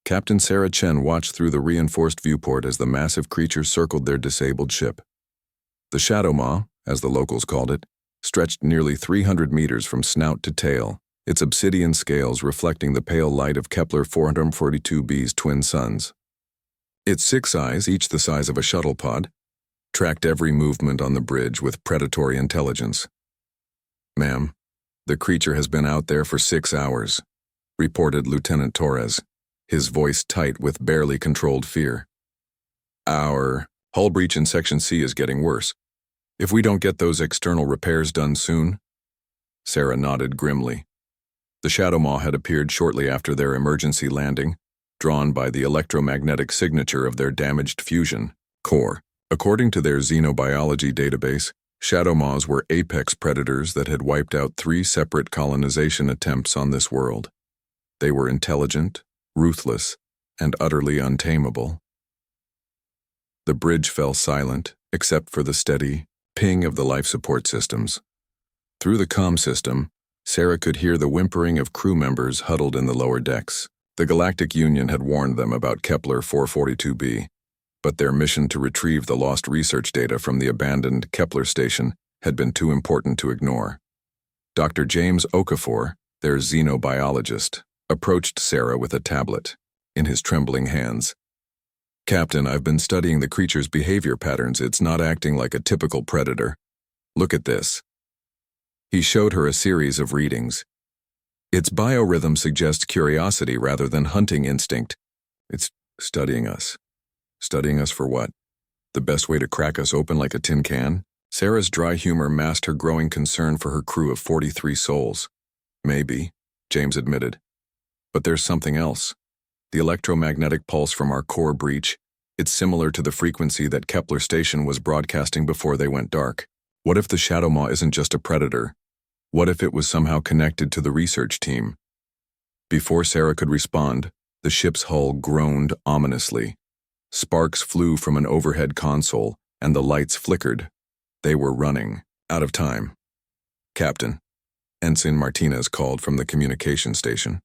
Captain Sarah Chen watched through the reinforced viewport as the massive creature circled their disabled ship. The Shadow Maw, as the locals called it, stretched nearly 300 meters from snout to tail, its obsidian scales reflecting the pale light of Kepler 442b's twin suns. Its 6 eyes, each the size of a shuttle pod, tracked every movement on the bridge with predatory intelligence. "Ma'am, the creature has been out there for 6 hours," reported Lieutenant Torres, his voice tight with barely controlled fear. "Our hull breach in Section C is getting worse. If we don't get those external repairs done soon..." Sarah nodded grimly. The Shadow Maw had appeared shortly after their emergency landing, drawn by the electromagnetic signature of their damaged fusion core. According to their xenobiology database, Shadow Maws were apex predators that had wiped out 3 separate colonization attempts on this world. They were intelligent, ruthless, and utterly untamable. The bridge fell silent, except for the steady ping of the life support systems. Through the comm system, Sarah could hear the whimpering of crew members huddled in the lower decks. The Galactic Union had warned them about Kepler 442b, but their mission to retrieve the lost research data from the abandoned Kepler station had been too important to ignore. Dr. James Okafor, their xenobiologist, approached Sarah with a tablet in his trembling hands. "Captain, I've been studying the creature's behavior patterns. It's not acting like a typical predator. Look at this." He showed her a series of readings. "Its biorhythm suggests curiosity rather than hunting instinct. It's studying us." "Studying us for what? The best way to crack us open like a tin can?" Sarah's dry humor masked her growing concern for her crew of 43 souls. "Maybe," James admitted. "But there's something else. The electromagnetic pulse from our core breach, it's similar to the frequency that Kepler station was broadcasting before they went dark. What if the Shadow Maw isn't just a predator? What if it was somehow connected to the research team?" Before Sarah could respond, the ship's hull groaned ominously. Sparks flew from an overhead console, and the lights flickered. They were running out of time. "Captain," Ensign Martinez called from the communication station.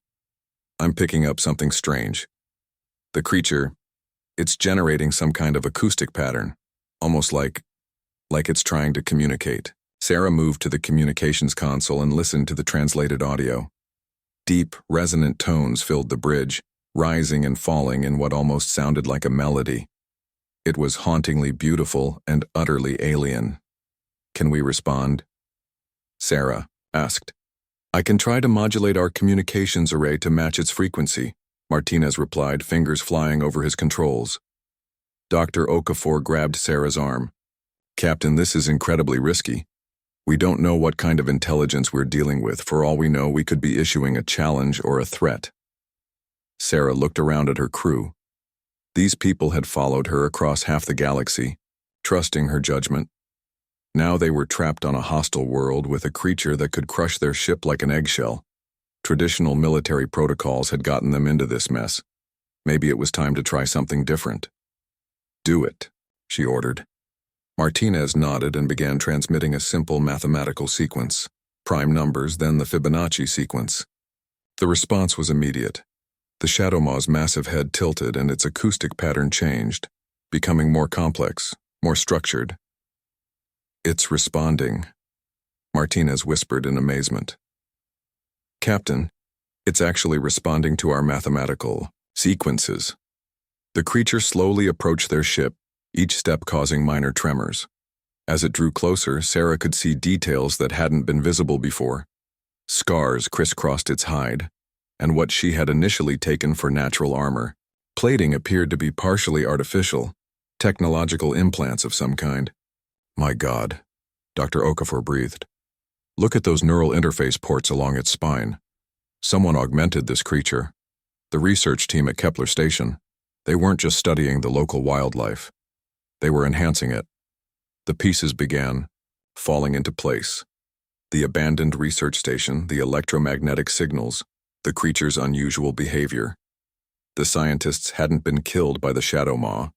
"I'm picking up something strange. The creature, it's generating some kind of acoustic pattern, almost like it's trying to communicate." Sarah moved to the communications console and listened to the translated audio. Deep, resonant tones filled the bridge, rising and falling in what almost sounded like a melody. It was hauntingly beautiful and utterly alien. "Can we respond?" Sarah asked. "I can try to modulate our communications array to match its frequency," Martinez replied, fingers flying over his controls. Dr. Okafor grabbed Sarah's arm. "Captain, this is incredibly risky. We don't know what kind of intelligence we're dealing with. For all we know, we could be issuing a challenge or a threat." Sarah looked around at her crew. These people had followed her across half the galaxy, trusting her judgment. Now they were trapped on a hostile world with a creature that could crush their ship like an eggshell. Traditional military protocols had gotten them into this mess. Maybe it was time to try something different. "Do it," she ordered. Martinez nodded and began transmitting a simple mathematical sequence. Prime numbers, then the Fibonacci sequence. The response was immediate. The Shadow Maw's massive head tilted and its acoustic pattern changed, becoming more complex, more structured. "It's responding," Martinez whispered in amazement. "Captain, it's actually responding to our mathematical sequences." The creature slowly approached their ship, each step causing minor tremors. As it drew closer, Sarah could see details that hadn't been visible before. Scars crisscrossed its hide, and what she had initially taken for natural armor. Plating appeared to be partially artificial, technological implants of some kind. "My God," Dr. Okafor breathed. "Look at those neural interface ports along its spine. Someone augmented this creature. The research team at Kepler Station. They weren't just studying the local wildlife. They were enhancing it." The pieces began falling into place. The abandoned research station, the electromagnetic signals, the creature's unusual behavior. The scientists hadn't been killed by the Shadow Maw.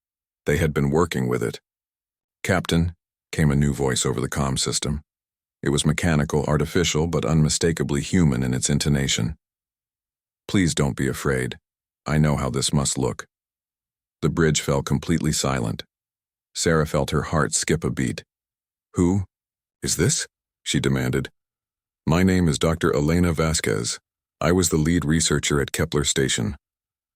They had been working with it. "Captain," came a new voice over the comm system. It was mechanical, artificial, but unmistakably human in its intonation. "Please don't be afraid. I know how this must look." The bridge fell completely silent. Sarah felt her heart skip a beat. "Who is this?" she demanded. "My name is Dr. Elena Vasquez. I was the lead researcher at Kepler Station.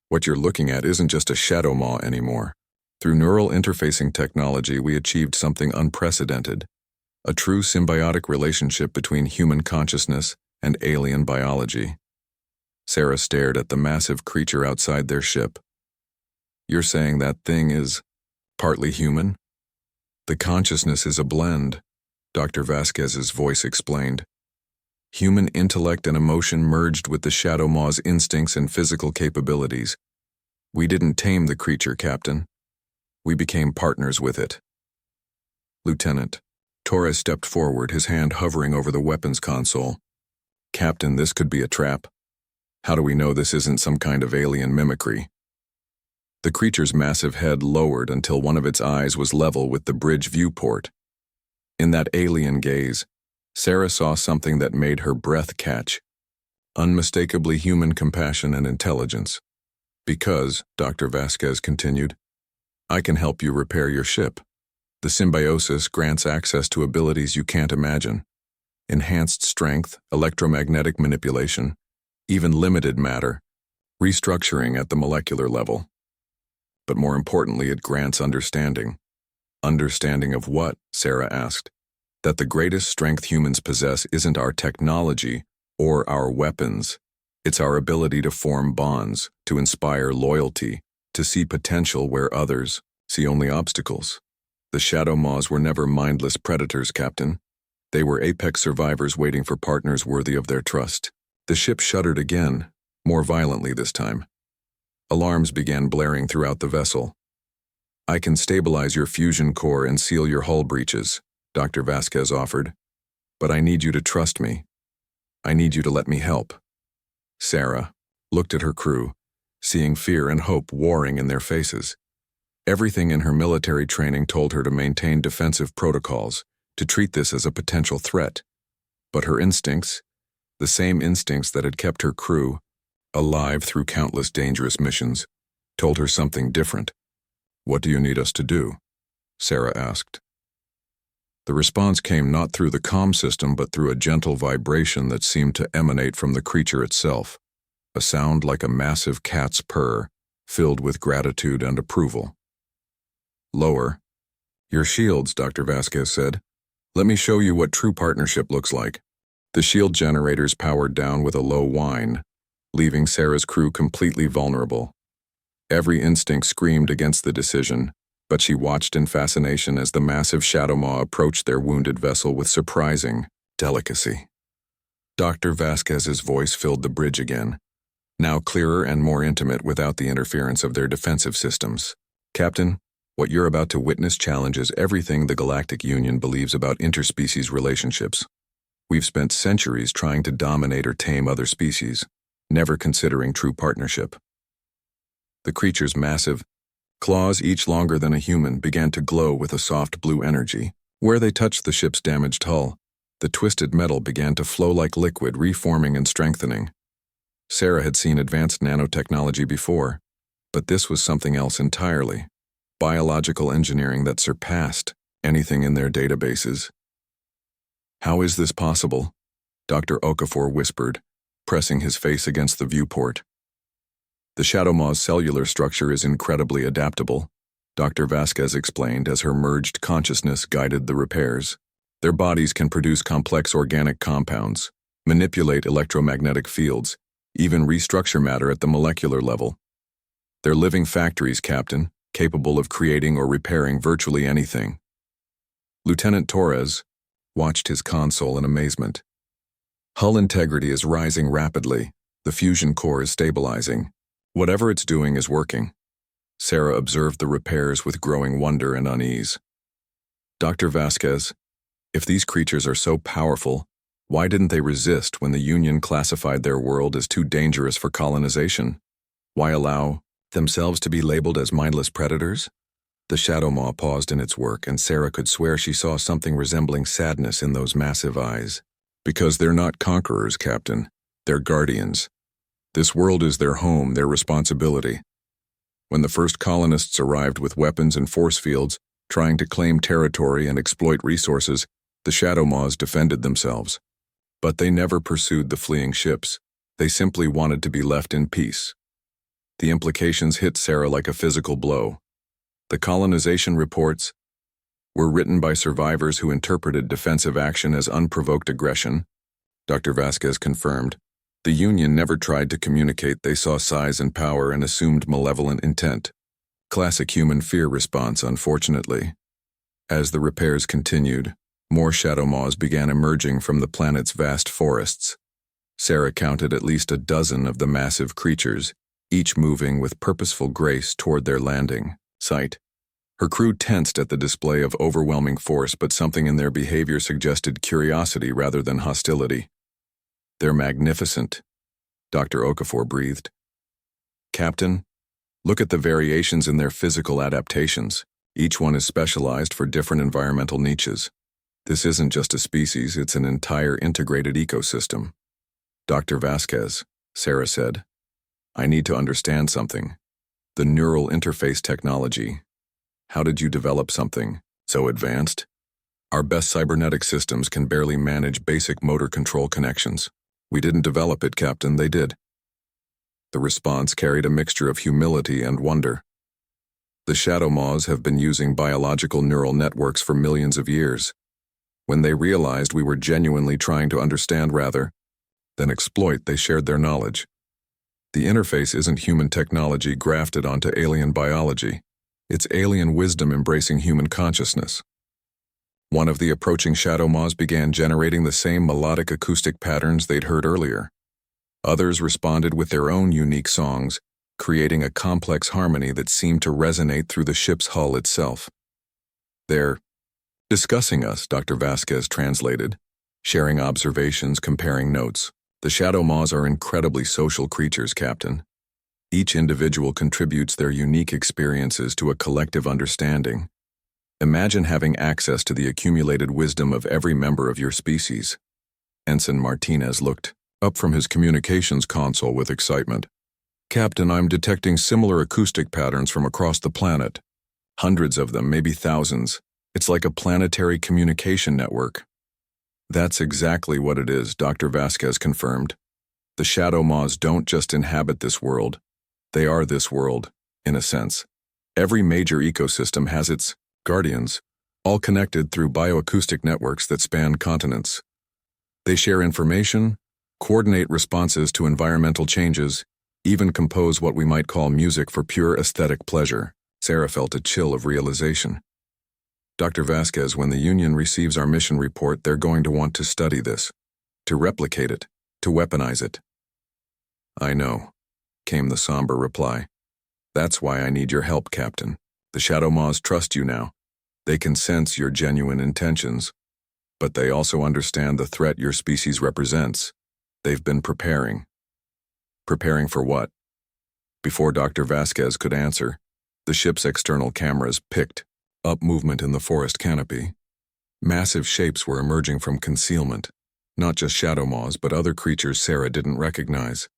What you're looking at isn't just a shadow maw anymore. Through neural interfacing technology, we achieved something unprecedented. A true symbiotic relationship between human consciousness and alien biology." Sarah stared at the massive creature outside their ship. "You're saying that thing is partly human?" "The consciousness is a blend," Dr. Vasquez's voice explained. "Human intellect and emotion merged with the Shadow Maw's instincts and physical capabilities. We didn't tame the creature, Captain. We became partners with it." "Lieutenant." Torres stepped forward, his hand hovering over the weapons console. "Captain, this could be a trap. How do we know this isn't some kind of alien mimicry?" The creature's massive head lowered until one of its eyes was level with the bridge viewport. In that alien gaze, Sarah saw something that made her breath catch. Unmistakably human compassion and intelligence. "Because," Dr. Vasquez continued, "I can help you repair your ship. The symbiosis grants access to abilities you can't imagine. Enhanced strength, electromagnetic manipulation, even limited matter, restructuring at the molecular level. But more importantly, it grants understanding." "Understanding of what?" Sarah asked. "That the greatest strength humans possess isn't our technology or our weapons. It's our ability to form bonds, to inspire loyalty, to see potential where others see only obstacles. The Shadow Maws were never mindless predators, Captain. They were apex survivors waiting for partners worthy of their trust." The ship shuddered again, more violently this time. Alarms began blaring throughout the vessel. "I can stabilize your fusion core and seal your hull breaches," Dr. Vasquez offered. "But I need you to trust me. I need you to let me help." Sarah looked at her crew, seeing fear and hope warring in their faces. Everything in her military training told her to maintain defensive protocols, to treat this as a potential threat. But her instincts, the same instincts that had kept her crew alive through countless dangerous missions, told her something different. "What do you need us to do?" Sarah asked. The response came not through the comm system but through a gentle vibration that seemed to emanate from the creature itself, a sound like a massive cat's purr, filled with gratitude and approval. "Lower your shields," Dr. Vasquez said. "Let me show you what true partnership looks like." The shield generators powered down with a low whine, leaving Sarah's crew completely vulnerable. Every instinct screamed against the decision, but she watched in fascination as the massive Shadow Maw approached their wounded vessel with surprising delicacy. Dr. Vasquez's voice filled the bridge again, now clearer and more intimate without the interference of their defensive systems. "Captain, what you're about to witness challenges everything the Galactic Union believes about interspecies relationships. We've spent centuries trying to dominate or tame other species, never considering true partnership." The creature's massive claws, each longer than a human, began to glow with a soft blue energy. Where they touched the ship's damaged hull, the twisted metal began to flow like liquid, reforming and strengthening. Sarah had seen advanced nanotechnology before, but this was something else entirely. Biological engineering that surpassed anything in their databases. "How is this possible?" Dr. Okafor whispered, pressing his face against the viewport. "The Shadow Maw's cellular structure is incredibly adaptable," Dr. Vasquez explained as her merged consciousness guided the repairs. "Their bodies can produce complex organic compounds, manipulate electromagnetic fields, even restructure matter at the molecular level. They're living factories, Captain, capable of creating or repairing virtually anything." Lieutenant Torres watched his console in amazement. Hull integrity is rising rapidly. The fusion core is stabilizing. Whatever it's doing is working. Sarah observed the repairs with growing wonder and unease. "Dr. Vasquez, if these creatures are so powerful, why didn't they resist when the Union classified their world as too dangerous for colonization? Why allow themselves to be labeled as mindless predators?" The Shadow Maw paused in its work, and Sarah could swear she saw something resembling sadness in those massive eyes. "Because they're not conquerors, Captain. They're guardians. This world is their home, their responsibility. When the first colonists arrived with weapons and force fields, trying to claim territory and exploit resources, the Shadow Maws defended themselves. But they never pursued the fleeing ships. They simply wanted to be left in peace. The implications hit Sarah like a physical blow. The colonization reports were written by survivors who interpreted defensive action as unprovoked aggression. Dr. Vasquez confirmed. The Union never tried to communicate. They saw size and power and assumed malevolent intent. Classic human fear response, unfortunately. As the repairs continued, more Shadow Maws began emerging from the planet's vast forests. Sarah counted at least a dozen of the massive creatures, each moving with purposeful grace toward their landing site. Her crew tensed at the display of overwhelming force, but something in their behavior suggested curiosity rather than hostility. "They're magnificent," Dr. Okafor breathed. "Captain, look at the variations in their physical adaptations. Each one is specialized for different environmental niches. This isn't just a species, it's an entire integrated ecosystem." "Dr. Vasquez," Sarah said, "I need to understand something. The neural interface technology. How did you develop something so advanced? Our best cybernetic systems can barely manage basic motor control connections." "We didn't develop it, Captain, they did." The response carried a mixture of humility and wonder. "The Shadow Maws have been using biological neural networks for millions of years. When they realized we were genuinely trying to understand rather than exploit, they shared their knowledge. The interface isn't human technology grafted onto alien biology. It's alien wisdom embracing human consciousness." One of the approaching Shadow Maws began generating the same melodic acoustic patterns they'd heard earlier. Others responded with their own unique songs, creating a complex harmony that seemed to resonate through the ship's hull itself. "They're discussing us," Dr. Vasquez translated, sharing observations, comparing notes. "The Shadow Maws are incredibly social creatures, Captain. Each individual contributes their unique experiences to a collective understanding. Imagine having access to the accumulated wisdom of every member of your species." Ensign Martinez looked up from his communications console with excitement. "Captain, I'm detecting similar acoustic patterns from across the planet. Hundreds of them, maybe thousands. It's like a planetary communication network." "That's exactly what it is," Dr. Vasquez confirmed. "The Shadow Maws don't just inhabit this world. They are this world, in a sense. Every major ecosystem has its guardians, all connected through bioacoustic networks that span continents. They share information, coordinate responses to environmental changes, even compose what we might call music for pure aesthetic pleasure." Sarah felt a chill of realization. "Dr. Vasquez, when the Union receives our mission report, they're going to want to study this, to replicate it, to weaponize it." "I know," came the somber reply. "That's why I need your help, Captain. The Shadow Maws trust you now. They can sense your genuine intentions, but they also understand the threat your species represents. They've been preparing." "Preparing for what?" Before Dr. Vasquez could answer, the ship's external cameras picked up movement in the forest canopy. Massive shapes were emerging from concealment, not just Shadow Maws but other creatures Sarah didn't recognize.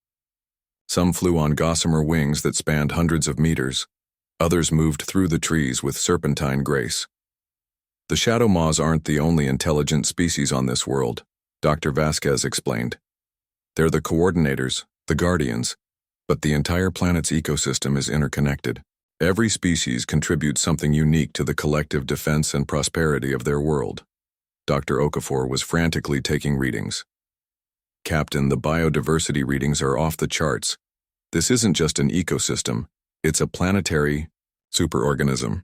Some flew on gossamer wings that spanned hundreds of meters. Others moved through the trees with serpentine grace. "The Shadow Maws aren't the only intelligent species on this world," Dr. Vasquez explained. "They're the coordinators, the guardians, but the entire planet's ecosystem is interconnected. Every species contributes something unique to the collective defense and prosperity of their world." Dr. Okafor was frantically taking readings. "Captain, the biodiversity readings are off the charts. This isn't just an ecosystem, it's a planetary superorganism.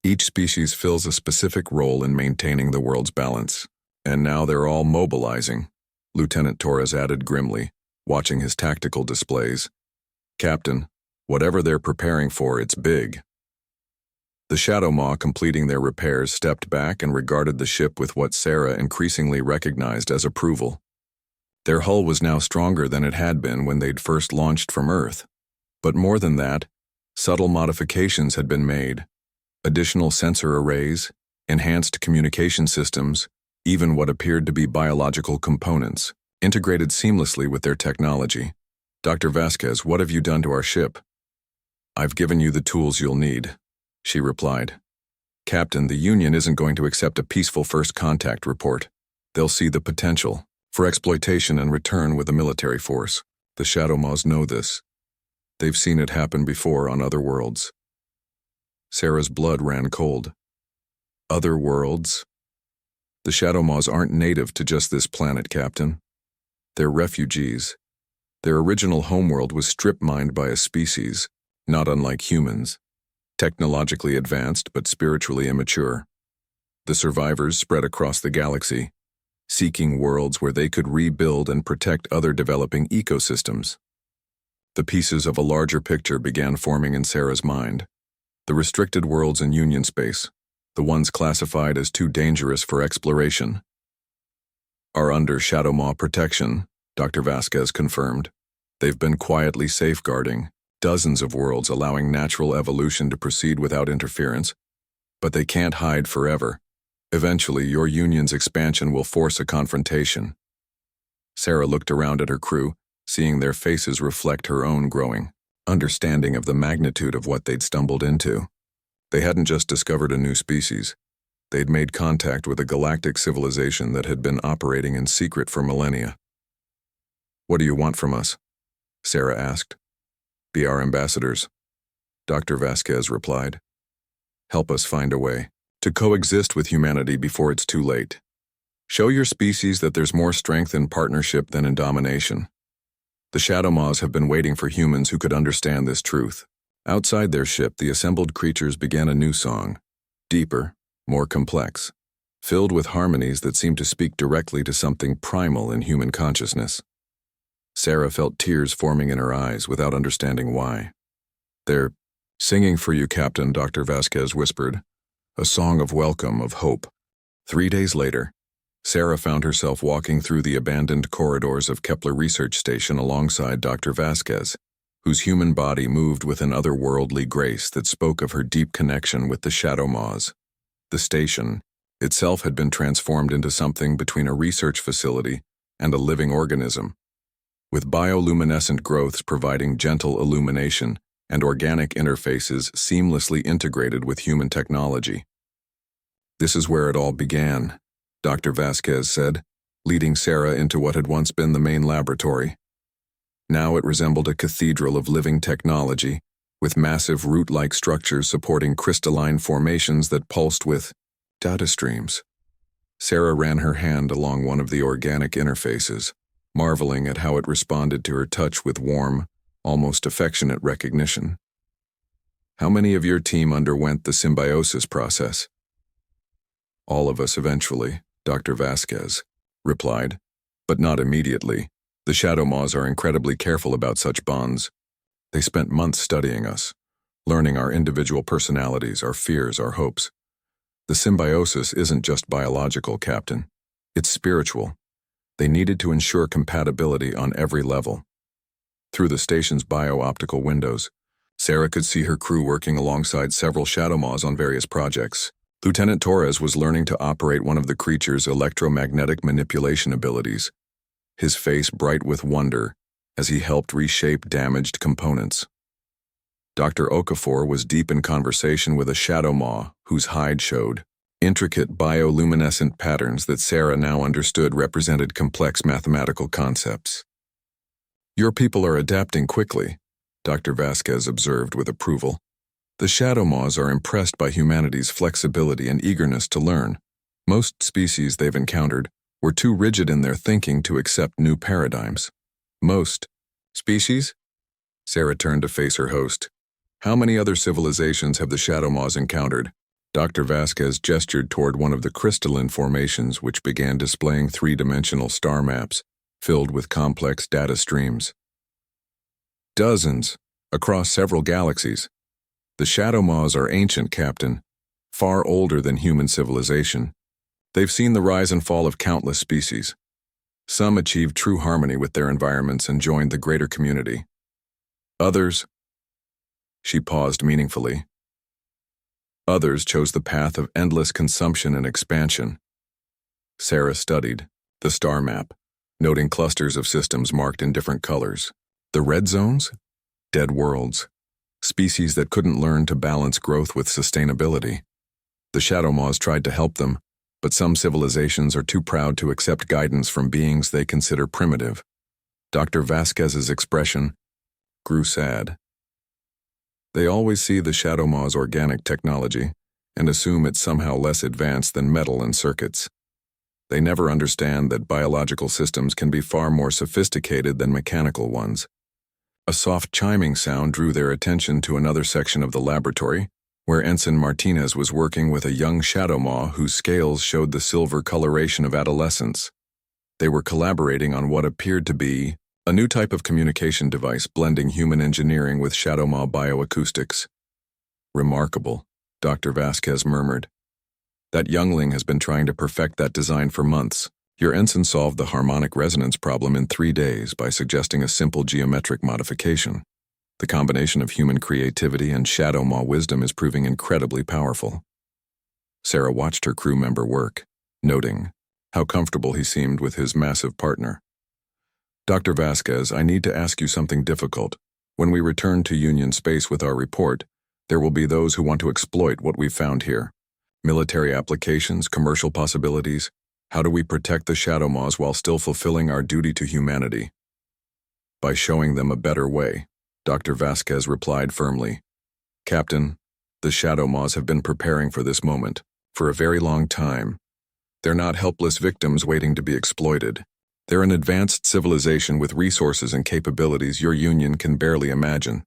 Each species fills a specific role in maintaining the world's balance. And now they're all mobilizing," Lieutenant Torres added grimly, watching his tactical displays. "Captain, whatever they're preparing for, it's big." The Shadow Maw, completing their repairs, stepped back and regarded the ship with what Sarah increasingly recognized as approval. Their hull was now stronger than it had been when they'd first launched from Earth. But more than that, subtle modifications had been made. Additional sensor arrays, enhanced communication systems, even what appeared to be biological components, integrated seamlessly with their technology. Dr. Vasquez, what have you done to our ship? I've given you the tools you'll need, she replied. Captain, the Union isn't going to accept a peaceful first contact report. They'll see the potential for exploitation and return with a military force. The Shadow Maws know this. They've seen it happen before on other worlds. Sarah's blood ran cold. Other worlds? The Shadow Maws aren't native to just this planet, Captain. They're refugees. Their original homeworld was strip-mined by a species, not unlike humans, technologically advanced but spiritually immature. The survivors spread across the galaxy, seeking worlds where they could rebuild and protect other developing ecosystems. The pieces of a larger picture began forming in Sarah's mind. The restricted worlds in Union space, the ones classified as too dangerous for exploration, are under Shadow Maw protection, Dr. Vasquez confirmed. They've been quietly safeguarding dozens of worlds, allowing natural evolution to proceed without interference. But they can't hide forever. Eventually, your Union's expansion will force a confrontation. Sarah looked around at her crew, seeing their faces reflect her own growing understanding of the magnitude of what they'd stumbled into. They hadn't just discovered a new species. They'd made contact with a galactic civilization that had been operating in secret for millennia. What do you want from us? Sarah asked. Be our ambassadors, Dr. Vasquez replied. Help us find a way to coexist with humanity before it's too late. Show your species that there's more strength in partnership than in domination. The Shadow Maws have been waiting for humans who could understand this truth. Outside their ship, the assembled creatures began a new song, deeper, more complex, filled with harmonies that seemed to speak directly to something primal in human consciousness. Sarah felt tears forming in her eyes without understanding why. They're singing for you, Captain, Dr. Vasquez whispered. A song of welcome, of hope. 3 days later, Sarah found herself walking through the abandoned corridors of Kepler Research Station alongside Dr. Vasquez, whose human body moved with an otherworldly grace that spoke of her deep connection with the Shadow Maws. The station itself had been transformed into something between a research facility and a living organism, with bioluminescent growths providing gentle illumination and organic interfaces seamlessly integrated with human technology. This is where it all began, Dr. Vasquez said, leading Sarah into what had once been the main laboratory. Now it resembled a cathedral of living technology, with massive root-like structures supporting crystalline formations that pulsed with data streams. Sarah ran her hand along one of the organic interfaces, marveling at how it responded to her touch with warm, almost affectionate recognition. How many of your team underwent the symbiosis process? All of us eventually, Dr. Vasquez replied, but not immediately. The Shadow Maws are incredibly careful about such bonds. They spent months studying us, learning our individual personalities, our fears, our hopes. The symbiosis isn't just biological, Captain. It's spiritual. They needed to ensure compatibility on every level. Through the station's bio-optical windows, Sarah could see her crew working alongside several Shadow Maws on various projects. Lieutenant Torres was learning to operate one of the creature's electromagnetic manipulation abilities, his face bright with wonder as he helped reshape damaged components. Dr. Okafor was deep in conversation with a Shadow Maw whose hide showed intricate bioluminescent patterns that Sarah now understood represented complex mathematical concepts. Your people are adapting quickly, Dr. Vasquez observed with approval. The Shadow Maws are impressed by humanity's flexibility and eagerness to learn. Most species they've encountered were too rigid in their thinking to accept new paradigms. Most species? Sarah turned to face her host. How many other civilizations have the Shadow Maws encountered? Dr. Vasquez gestured toward one of the crystalline formations which began displaying three-dimensional star maps filled with complex data streams. Dozens, across several galaxies. The Shadow Maws are ancient, Captain, far older than human civilization. They've seen the rise and fall of countless species. Some achieved true harmony with their environments and joined the greater community. Others, she paused meaningfully. Others chose the path of endless consumption and expansion. Sarah studied the star map, noting clusters of systems marked in different colors. The red zones? Dead worlds. Species that couldn't learn to balance growth with sustainability. The Shadow Maws tried to help them, but some civilizations are too proud to accept guidance from beings they consider primitive. Dr. Vasquez's expression grew sad. They always see the Shadow Maw's organic technology and assume it's somehow less advanced than metal and circuits. They never understand that biological systems can be far more sophisticated than mechanical ones. A soft chiming sound drew their attention to another section of the laboratory, where Ensign Martinez was working with a young Shadow Maw whose scales showed the silver coloration of adolescence. They were collaborating on what appeared to be a new type of communication device blending human engineering with Shadow Maw bioacoustics. Remarkable, Dr. Vasquez murmured. That youngling has been trying to perfect that design for months. Your ensign solved the harmonic resonance problem in 3 days by suggesting a simple geometric modification. The combination of human creativity and Shadow Maw wisdom is proving incredibly powerful. Sarah watched her crew member work, noting how comfortable he seemed with his massive partner. Dr. Vasquez, I need to ask you something difficult. When we return to Union space with our report, there will be those who want to exploit what we've found here. Military applications, commercial possibilities. How do we protect the Shadow Maws while still fulfilling our duty to humanity? By showing them a better way, Dr. Vasquez replied firmly. Captain, the Shadow Maws have been preparing for this moment for a very long time. They're not helpless victims waiting to be exploited. They're an advanced civilization with resources and capabilities your Union can barely imagine.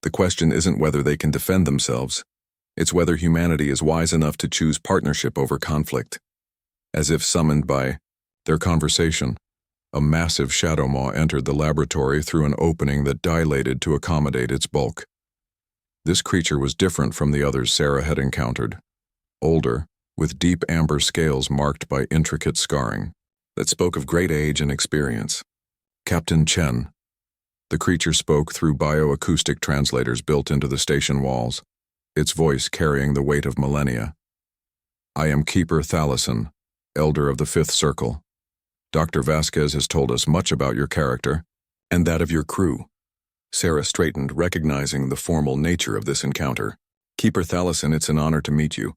The question isn't whether they can defend themselves. It's whether humanity is wise enough to choose partnership over conflict. As if summoned by their conversation, a massive Shadow Maw entered the laboratory through an opening that dilated to accommodate its bulk. This creature was different from the others Sarah had encountered. Older, with deep amber scales marked by intricate scarring, that spoke of great age and experience. Captain Chen. The creature spoke through bioacoustic translators built into the station walls, its voice carrying the weight of millennia. I am Keeper Thalison, Elder of the Fifth Circle. Dr. Vasquez has told us much about your character, and that of your crew. Sarah straightened, recognizing the formal nature of this encounter. Keeper Thalison, it's an honor to meet you.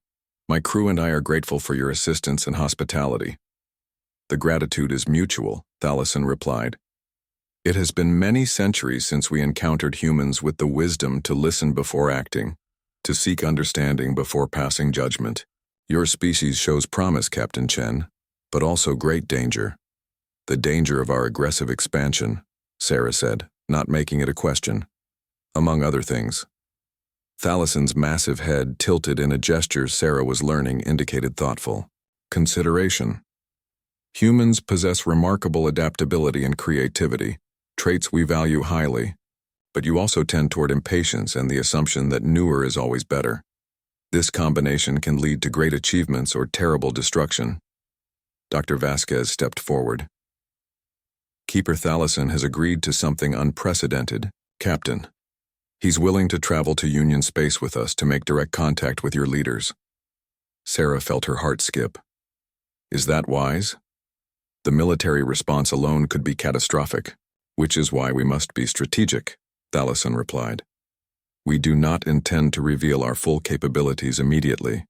My crew and I are grateful for your assistance and hospitality. The gratitude is mutual, Thalison replied. It has been many centuries since we encountered humans with the wisdom to listen before acting, to seek understanding before passing judgment. Your species shows promise, Captain Chen, but also great danger. The danger of our aggressive expansion, Sarah said, not making it a question. Among other things. Thalison's massive head tilted in a gesture Sarah was learning indicated thoughtful consideration. Humans possess remarkable adaptability and creativity, traits we value highly, but you also tend toward impatience and the assumption that newer is always better. This combination can lead to great achievements or terrible destruction. Dr. Vasquez stepped forward. Keeper Thalison has agreed to something unprecedented, Captain. He's willing to travel to Union space with us to make direct contact with your leaders. Sarah felt her heart skip. Is that wise? The military response alone could be catastrophic, which is why we must be strategic, Thalison replied. We do not intend to reveal our full capabilities immediately.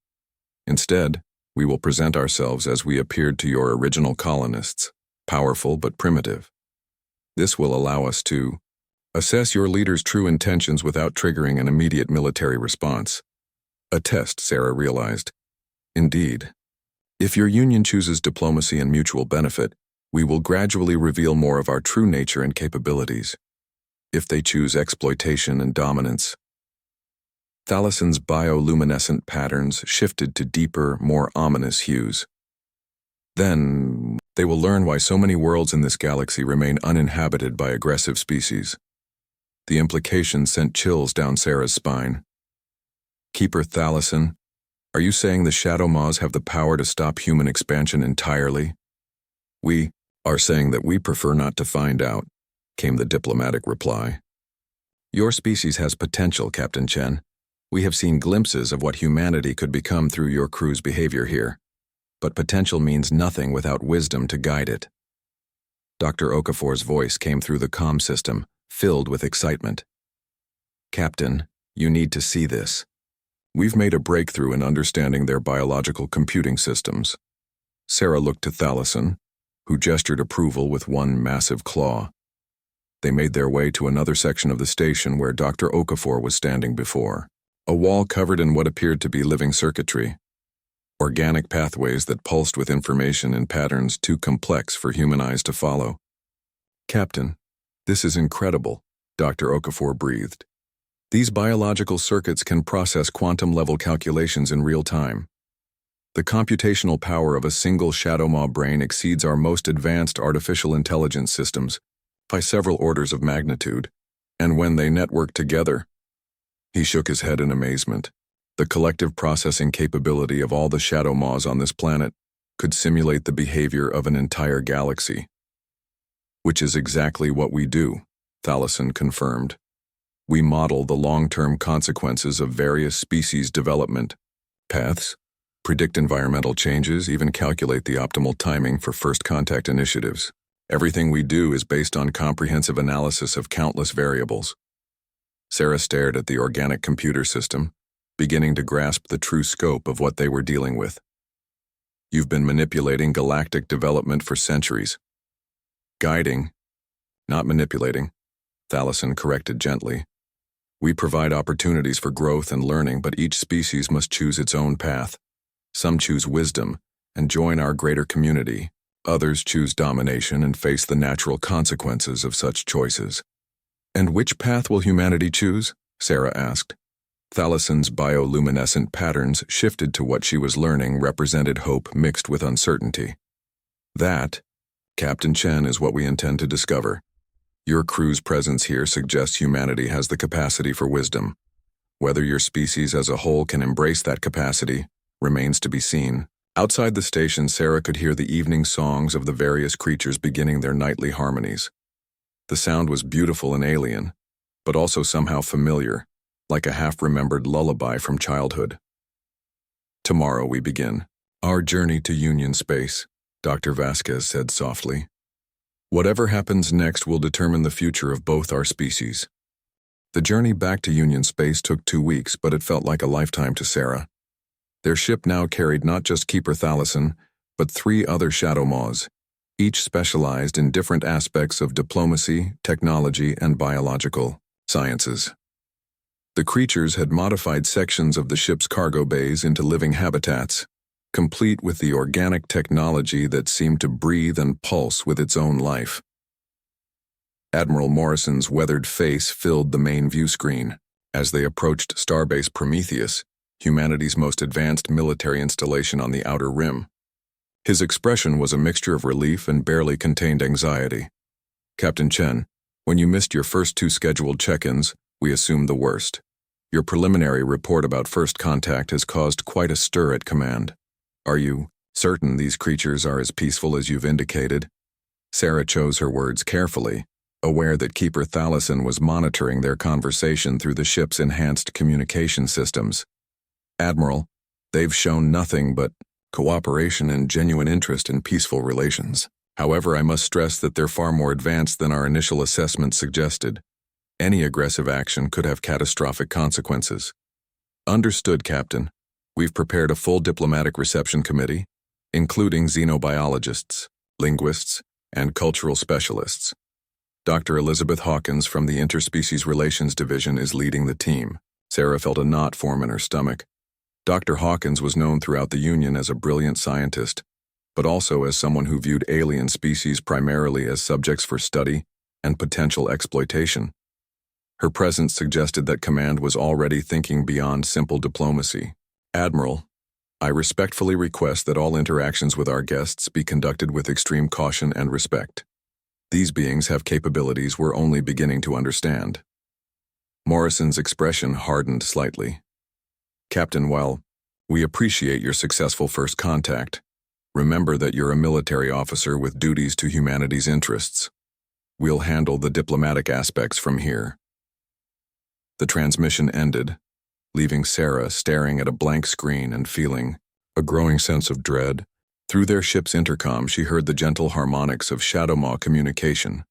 Instead, we will present ourselves as we appeared to your original colonists, powerful but primitive. This will allow us to assess your leader's true intentions without triggering an immediate military response. A test, Sarah realized. Indeed. If your union chooses diplomacy and mutual benefit, we will gradually reveal more of our true nature and capabilities. If they choose exploitation and dominance, Thalison's bioluminescent patterns shifted to deeper, more ominous hues. Then, they will learn why so many worlds in this galaxy remain uninhabited by aggressive species. The implication sent chills down Sarah's spine. Keeper Thalison, are you saying the Shadow Maws have the power to stop human expansion entirely? We are saying that we prefer not to find out, came the diplomatic reply. Your species has potential, Captain Chen. We have seen glimpses of what humanity could become through your crew's behavior here. But potential means nothing without wisdom to guide it. Dr. Okafor's voice came through the comm system, filled with excitement. "Captain, you need to see this. We've made a breakthrough in understanding their biological computing systems." Sarah looked to Thalison, who gestured approval with one massive claw. They made their way to another section of the station where Dr. Okafor was standing before. A wall covered in what appeared to be living circuitry. Organic pathways that pulsed with information in patterns too complex for human eyes to follow. "Captain, this is incredible," Dr. Okafor breathed. "These biological circuits can process quantum-level calculations in real time. The computational power of a single Shadowmaw brain exceeds our most advanced artificial intelligence systems by several orders of magnitude, and when they network together—" He shook his head in amazement. The collective processing capability of all the Shadowmaws on this planet could simulate the behavior of an entire galaxy. "Which is exactly what we do," Thalison confirmed. "We model the long-term consequences of various species' development paths, predict environmental changes, even calculate the optimal timing for first contact initiatives. Everything we do is based on comprehensive analysis of countless variables." Sarah stared at the organic computer system, beginning to grasp the true scope of what they were dealing with. "You've been manipulating galactic development for centuries." "Guiding, not manipulating," Thalison corrected gently. "We provide opportunities for growth and learning, but each species must choose its own path. Some choose wisdom and join our greater community. Others choose domination and face the natural consequences of such choices." "And which path will humanity choose?" Sarah asked. Thalison's bioluminescent patterns shifted to what she was learning represented hope mixed with uncertainty. "That, Captain Chen, is what we intend to discover. Your crew's presence here suggests humanity has the capacity for wisdom. Whether your species as a whole can embrace that capacity remains to be seen." Outside the station, Sarah could hear the evening songs of the various creatures beginning their nightly harmonies. The sound was beautiful and alien, but also somehow familiar, like a half-remembered lullaby from childhood. "Tomorrow we begin our journey to Union space," Dr. Vasquez said softly. "Whatever happens next will determine the future of both our species." The journey back to Union space took 2 weeks, but it felt like a lifetime to Sarah. Their ship now carried not just Keeper Thalison, but 3 other Shadowmaws, each specialized in different aspects of diplomacy, technology, and biological sciences. The creatures had modified sections of the ship's cargo bays into living habitats, complete with the organic technology that seemed to breathe and pulse with its own life. Admiral Morrison's weathered face filled the main view screen. As they approached Starbase Prometheus, humanity's most advanced military installation on the Outer Rim. His expression was a mixture of relief and barely contained anxiety. "Captain Chen, when you missed your first 2 scheduled check-ins, we assumed the worst. Your preliminary report about first contact has caused quite a stir at command. Are you certain these creatures are as peaceful as you've indicated?" Sarah chose her words carefully, aware that Keeper Thalison was monitoring their conversation through the ship's enhanced communication systems. "Admiral, they've shown nothing but cooperation and genuine interest in peaceful relations. However, I must stress that they're far more advanced than our initial assessment suggested. Any aggressive action could have catastrophic consequences." "Understood, Captain. We've prepared a full diplomatic reception committee, including xenobiologists, linguists, and cultural specialists. Dr. Elizabeth Hawkins from the Interspecies Relations Division is leading the team." Sarah felt a knot form in her stomach. Dr. Hawkins was known throughout the Union as a brilliant scientist, but also as someone who viewed alien species primarily as subjects for study and potential exploitation. Her presence suggested that command was already thinking beyond simple diplomacy. "Admiral, I respectfully request that all interactions with our guests be conducted with extreme caution and respect. These beings have capabilities we're only beginning to understand." Morrison's expression hardened slightly. "Captain, while we appreciate your successful first contact, remember that you're a military officer with duties to humanity's interests. We'll handle the diplomatic aspects from here." The transmission ended, leaving Sarah staring at a blank screen and feeling a growing sense of dread. Through their ship's intercom, she heard the gentle harmonics of Shadowmaw communication.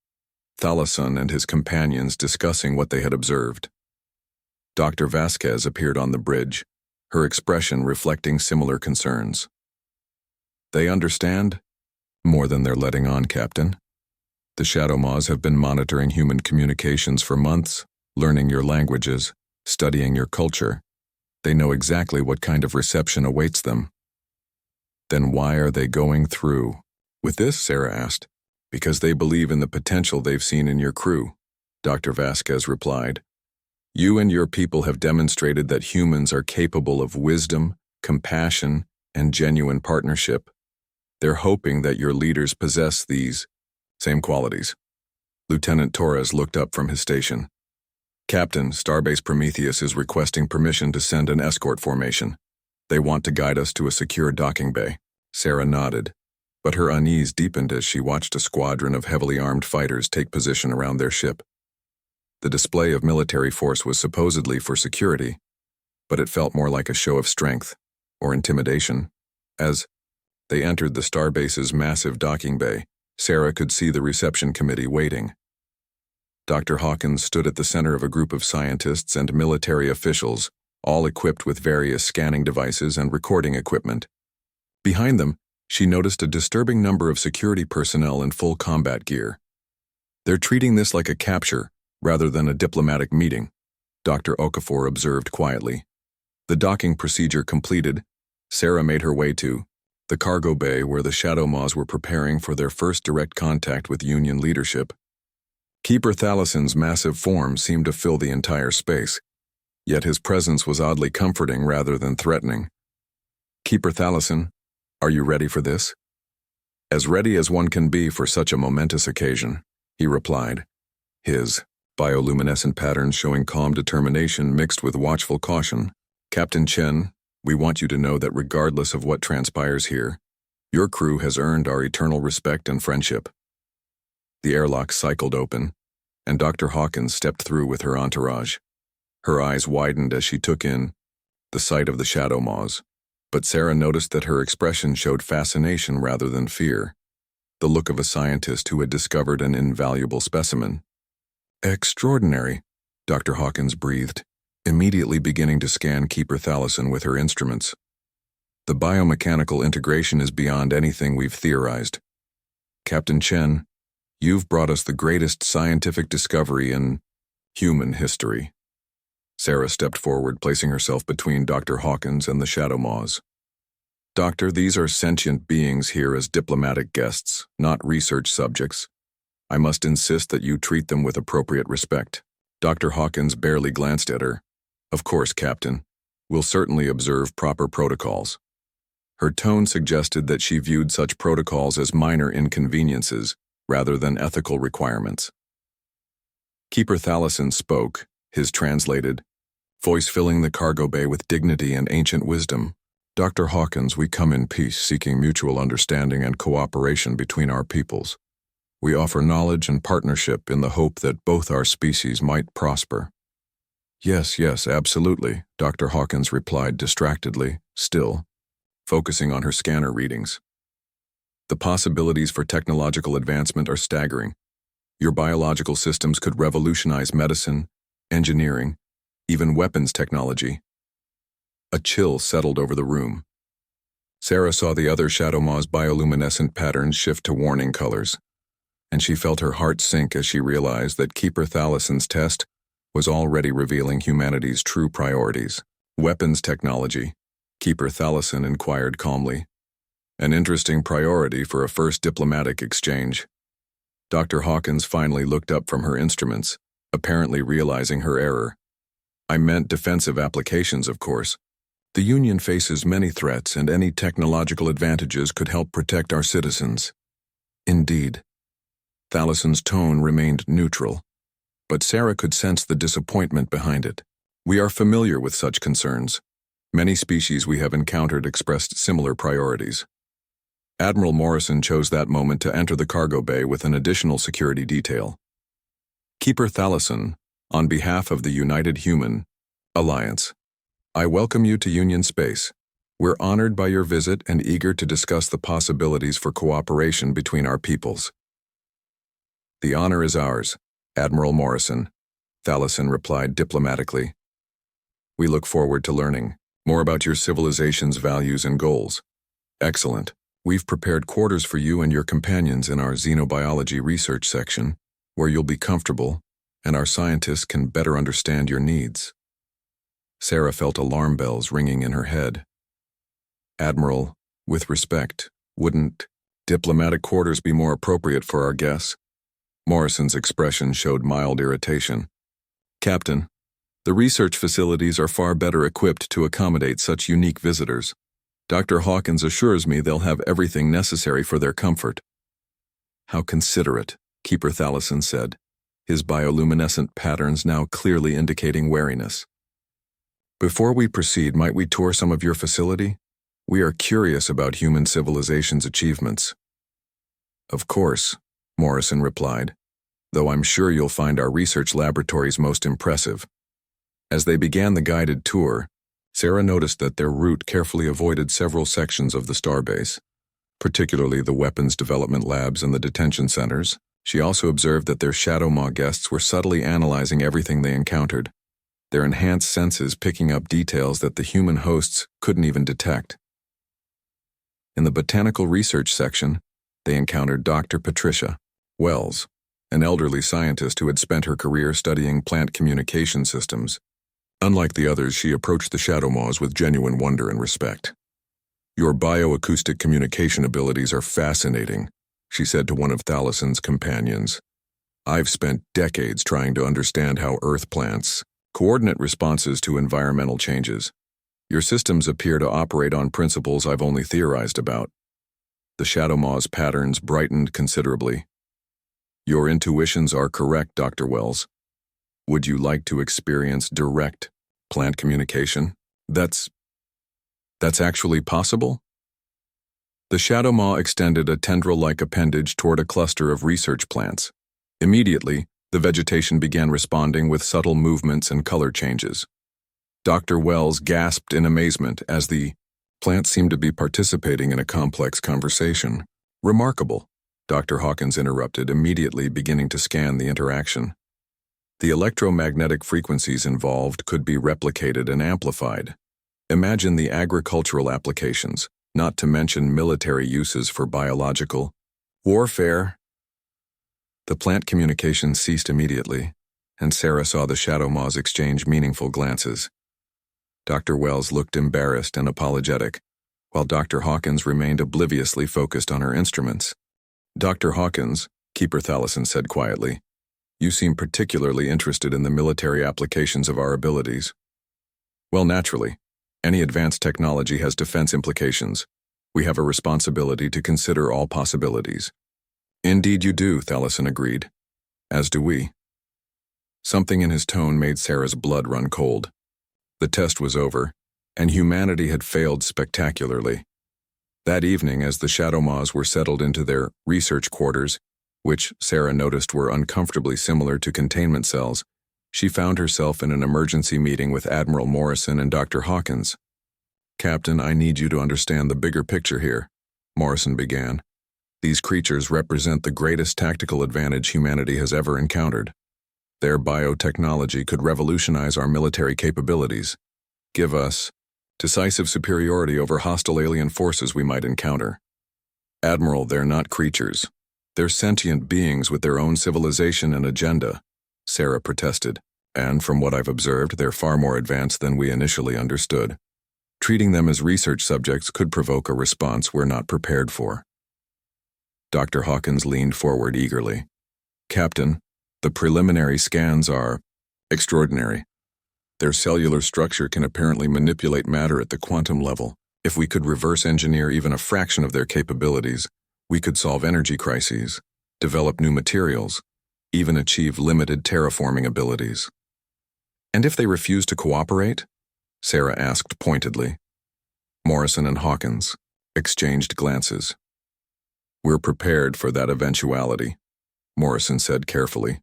Thalason and his companions discussing what they had observed. Dr. Vasquez appeared on the bridge, her expression reflecting similar concerns. They understand? More than they're letting on, Captain. The Shadow Maws have been monitoring human communications for months, learning your languages, studying your culture. They know exactly what kind of reception awaits them. Then why are they going through with this? Sarah asked. Because they believe in the potential they've seen in your crew, Dr. Vasquez replied. You and your people have demonstrated that humans are capable of wisdom, compassion, and genuine partnership. They're hoping that your leaders possess these same qualities. Lieutenant Torres looked up from his station. Captain, Starbase Prometheus is requesting permission to send an escort formation. They want to guide us to a secure docking bay. Sarah nodded, but her unease deepened as she watched a squadron of heavily armed fighters take position around their ship. The display of military force was supposedly for security, but it felt more like a show of strength, or intimidation. As they entered the Starbase's massive docking bay, Sarah could see the reception committee waiting. Dr. Hawkins stood at the center of a group of scientists and military officials, all equipped with various scanning devices and recording equipment. Behind them, she noticed a disturbing number of security personnel in full combat gear. They're treating this like a capture, rather than a diplomatic meeting, Dr. Okafor observed quietly. The docking procedure completed, Sarah made her way to the cargo bay where the Shadow Maws were preparing for their first direct contact with Union leadership. Keeper Thalason's massive form seemed to fill the entire space, yet his presence was oddly comforting rather than threatening. Keeper Thalason, are you ready for this? As ready as one can be for such a momentous occasion, he replied, his bioluminescent patterns showing calm determination mixed with watchful caution. Captain Chen, we want you to know that regardless of what transpires here, your crew has earned our eternal respect and friendship. The airlock cycled open, and Dr. Hawkins stepped through with her entourage. Her eyes widened as she took in the sight of the Shadow Maws, but Sarah noticed that her expression showed fascination rather than fear, the look of a scientist who had discovered an invaluable specimen. Extraordinary, Dr. Hawkins breathed, immediately beginning to scan Keeper Thalason with her instruments. The biomechanical integration is beyond anything we've theorized. Captain Chen, you've brought us the greatest scientific discovery in human history. Sarah stepped forward, placing herself between Dr. Hawkins and the Shadow Maws. Doctor, these are sentient beings here as diplomatic guests, not research subjects. I must insist that you treat them with appropriate respect. Dr. Hawkins barely glanced at her. Of course, Captain. We'll certainly observe proper protocols. Her tone suggested that she viewed such protocols as minor inconveniences rather than ethical requirements. Keeper Thalason spoke, his translated voice filling the cargo bay with dignity and ancient wisdom. Dr. Hawkins, we come in peace, seeking mutual understanding and cooperation between our peoples. We offer knowledge and partnership in the hope that both our species might prosper. Yes, absolutely, Dr. Hawkins replied distractedly, still, focusing on her scanner readings. The possibilities for technological advancement are staggering. Your biological systems could revolutionize medicine, engineering, even weapons technology. A chill settled over the room. Sarah saw the other Shadow Maws' bioluminescent patterns shift to warning colors, and she felt her heart sink as she realized that Keeper Thalason's test was already revealing humanity's true priorities. Weapons technology, Keeper Thalason inquired calmly. An interesting priority for a first diplomatic exchange. Dr. Hawkins finally looked up from her instruments, apparently realizing her error. I meant defensive applications, of course. The Union faces many threats, and any technological advantages could help protect our citizens. Indeed. Thalason's tone remained neutral, but Sarah could sense the disappointment behind it. We are familiar with such concerns. Many species we have encountered expressed similar priorities. Admiral Morrison chose that moment to enter the cargo bay with an additional security detail. Keeper Thalason, on behalf of the United Human Alliance, I welcome you to Union Space. We're honored by your visit and eager to discuss the possibilities for cooperation between our peoples. The honor is ours, Admiral Morrison, Thalison replied diplomatically. We look forward to learning more about your civilization's values and goals. Excellent. We've prepared quarters for you and your companions in our xenobiology research section, where you'll be comfortable, and our scientists can better understand your needs. Sarah felt alarm bells ringing in her head. Admiral, with respect, wouldn't diplomatic quarters be more appropriate for our guests? Morrison's expression showed mild irritation. Captain, the research facilities are far better equipped to accommodate such unique visitors. Dr. Hawkins assures me they'll have everything necessary for their comfort. How considerate, Keeper Thalison said, his bioluminescent patterns now clearly indicating wariness. Before we proceed, might we tour some of your facility? We are curious about human civilization's achievements. Of course, Morrison replied, though I'm sure you'll find our research laboratories most impressive. As they began the guided tour, Sarah noticed that their route carefully avoided several sections of the starbase, particularly the weapons development labs and the detention centers. She also observed that their Shadow Maw guests were subtly analyzing everything they encountered, their enhanced senses picking up details that the human hosts couldn't even detect. In the botanical research section, they encountered Dr. Patricia Wells, an elderly scientist who had spent her career studying plant communication systems. Unlike the others, she approached the Shadow Maws with genuine wonder and respect. Your bioacoustic communication abilities are fascinating, she said to one of Thalison's companions. I've spent decades trying to understand how Earth plants coordinate responses to environmental changes. Your systems appear to operate on principles I've only theorized about. The Shadow Maw's patterns brightened considerably. Your intuitions are correct, Dr. Wells. Would you like to experience direct plant communication? That's actually possible? The Shadow Maw extended a tendril-like appendage toward a cluster of research plants. Immediately, the vegetation began responding with subtle movements and color changes. Dr. Wells gasped in amazement as the plants seemed to be participating in a complex conversation. Remarkable, Dr. Hawkins interrupted, immediately beginning to scan the interaction. The electromagnetic frequencies involved could be replicated and amplified. Imagine the agricultural applications, not to mention military uses for biological warfare. The plant communication ceased immediately, and Sarah saw the Shadow Maws exchange meaningful glances. Dr. Wells looked embarrassed and apologetic, while Dr. Hawkins remained obliviously focused on her instruments. Dr. Hawkins, Keeper Thalison said quietly, you seem particularly interested in the military applications of our abilities. Well, naturally. Any advanced technology has defense implications. We have a responsibility to consider all possibilities. Indeed you do, Thalison agreed. As do we. Something in his tone made Sarah's blood run cold. The test was over, and humanity had failed spectacularly. That evening, as the Shadow Maws were settled into their research quarters, which Sarah noticed were uncomfortably similar to containment cells, she found herself in an emergency meeting with Admiral Morrison and Dr. Hawkins. Captain, I need you to understand the bigger picture here, Morrison began. These creatures represent the greatest tactical advantage humanity has ever encountered. Their biotechnology could revolutionize our military capabilities, give us decisive superiority over hostile alien forces we might encounter. Admiral, they're not creatures. They're sentient beings with their own civilization and agenda, Sarah protested, and from what I've observed, they're far more advanced than we initially understood. Treating them as research subjects could provoke a response we're not prepared for. Dr. Hawkins leaned forward eagerly. Captain, the preliminary scans are extraordinary. Their cellular structure can apparently manipulate matter at the quantum level. If we could reverse engineer even a fraction of their capabilities, we could solve energy crises, develop new materials, even achieve limited terraforming abilities. And if they refuse to cooperate? Sarah asked pointedly. Morrison and Hawkins exchanged glances. We're prepared for that eventuality, Morrison said carefully.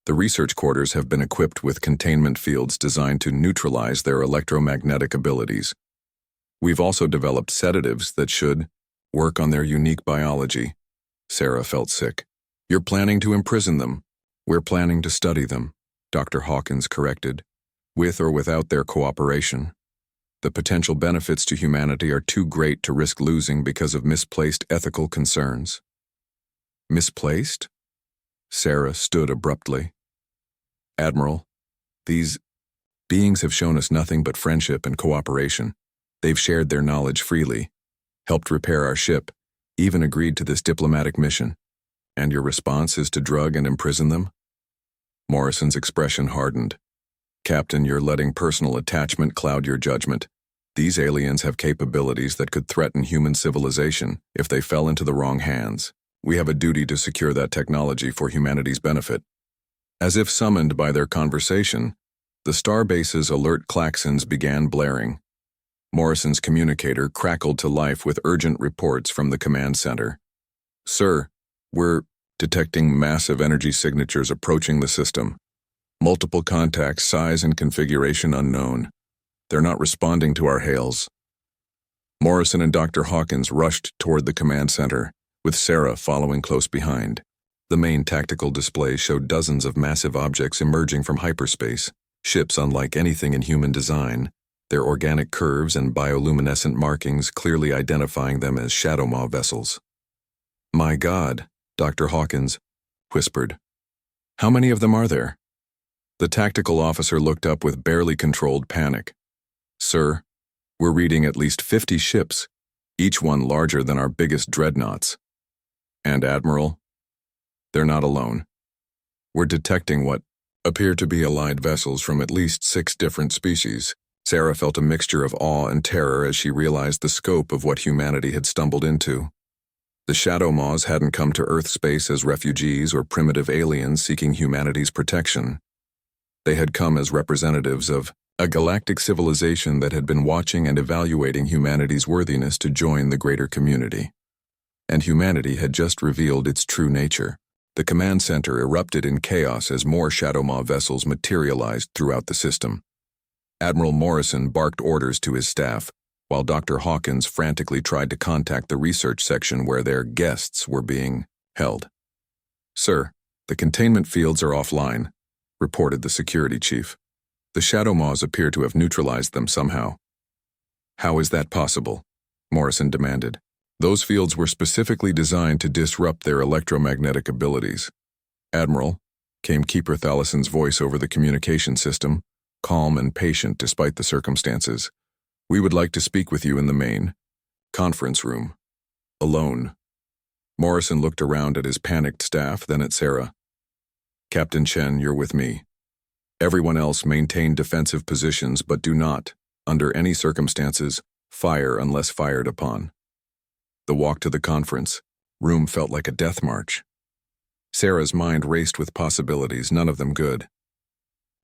The research quarters have been equipped with containment fields designed to neutralize their electromagnetic abilities. We've also developed sedatives that should work on their unique biology. Sarah felt sick. You're planning to imprison them. We're planning to study them, Dr. Hawkins corrected, with or without their cooperation. The potential benefits to humanity are too great to risk losing because of misplaced ethical concerns. Misplaced? Sarah stood abruptly. Admiral, these beings have shown us nothing but friendship and cooperation. They've shared their knowledge freely, helped repair our ship, even agreed to this diplomatic mission. And your response is to drug and imprison them? Morrison's expression hardened. Captain, you're letting personal attachment cloud your judgment. These aliens have capabilities that could threaten human civilization if they fell into the wrong hands. We have a duty to secure that technology for humanity's benefit. As if summoned by their conversation, the Starbase's alert klaxons began blaring. Morrison's communicator crackled to life with urgent reports from the command center. Sir, we're detecting massive energy signatures approaching the system. Multiple contacts, size and configuration unknown. They're not responding to our hails. Morrison and Dr. Hawkins rushed toward the command center, with Sarah following close behind. The main tactical display showed dozens of massive objects emerging from hyperspace, ships unlike anything in human design, their organic curves and bioluminescent markings clearly identifying them as Shadow Maw vessels. My God, Dr. Hawkins whispered. How many of them are there? The tactical officer looked up with barely controlled panic. Sir, we're reading at least 50 ships, each one larger than our biggest dreadnoughts. And Admiral, they're not alone. We're detecting what appear to be allied vessels from at least 6 different species. Sarah felt a mixture of awe and terror as she realized the scope of what humanity had stumbled into. The Shadow Maws hadn't come to Earth space as refugees or primitive aliens seeking humanity's protection. They had come as representatives of a galactic civilization that had been watching and evaluating humanity's worthiness to join the greater community. And humanity had just revealed its true nature. The command center erupted in chaos as more Shadow Maw vessels materialized throughout the system. Admiral Morrison barked orders to his staff, while Dr. Hawkins frantically tried to contact the research section where their guests were being held. Sir, the containment fields are offline, reported the security chief. The Shadow Maws appear to have neutralized them somehow. How is that possible? Morrison demanded. Those fields were specifically designed to disrupt their electromagnetic abilities. Admiral, came Keeper Thallison's voice over the communication system, calm and patient despite the circumstances. We would like to speak with you in the main conference room. Alone. Morrison looked around at his panicked staff, then at Sarah. Captain Chen, you're with me. Everyone else maintain defensive positions, but do not, under any circumstances, fire unless fired upon. The walk to the conference room felt like a death march. Sarah's mind raced with possibilities, none of them good.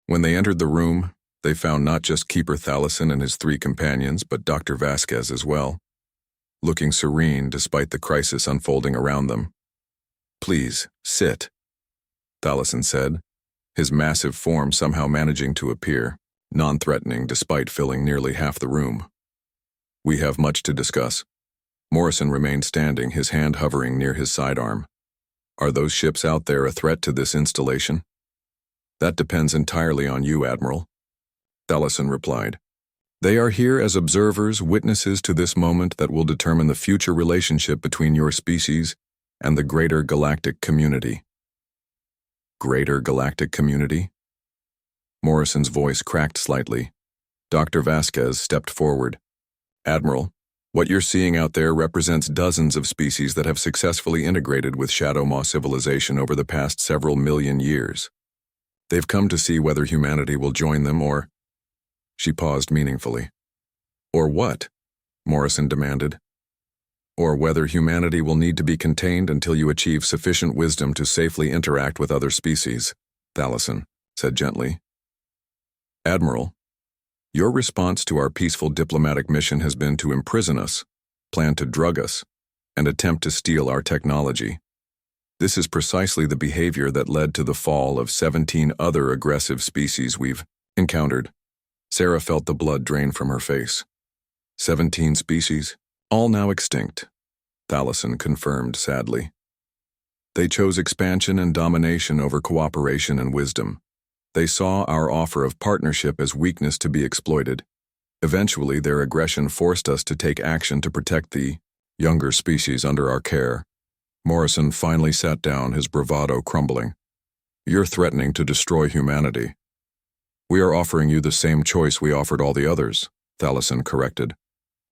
When they entered the room, they found not just Keeper Thallison and his 3 companions, but Dr. Vasquez as well, looking serene despite the crisis unfolding around them. Please, sit, Thallison said, his massive form somehow managing to appear, non-threatening despite filling nearly half the room. We have much to discuss. Morrison remained standing, his hand hovering near his sidearm. Are those ships out there a threat to this installation? That depends entirely on you, Admiral, Thallison replied. They are here as observers, witnesses to this moment that will determine the future relationship between your species and the greater galactic community. Greater galactic community? Morrison's voice cracked slightly. Dr. Vasquez stepped forward. Admiral, what you're seeing out there represents dozens of species that have successfully integrated with Shadow Maw civilization over the past several million years. They've come to see whether humanity will join them or... She paused meaningfully. Or what? Morrison demanded. Or whether humanity will need to be contained until you achieve sufficient wisdom to safely interact with other species, Thallison said gently. Admiral, your response to our peaceful diplomatic mission has been to imprison us, plan to drug us, and attempt to steal our technology. This is precisely the behavior that led to the fall of 17 other aggressive species we've encountered. Sarah felt the blood drain from her face. 17 species, all now extinct, Thallison confirmed sadly. They chose expansion and domination over cooperation and wisdom. They saw our offer of partnership as weakness to be exploited. Eventually, their aggression forced us to take action to protect the younger species under our care. Morrison finally sat down, his bravado crumbling. You're threatening to destroy humanity. We are offering you the same choice we offered all the others, Thalison corrected.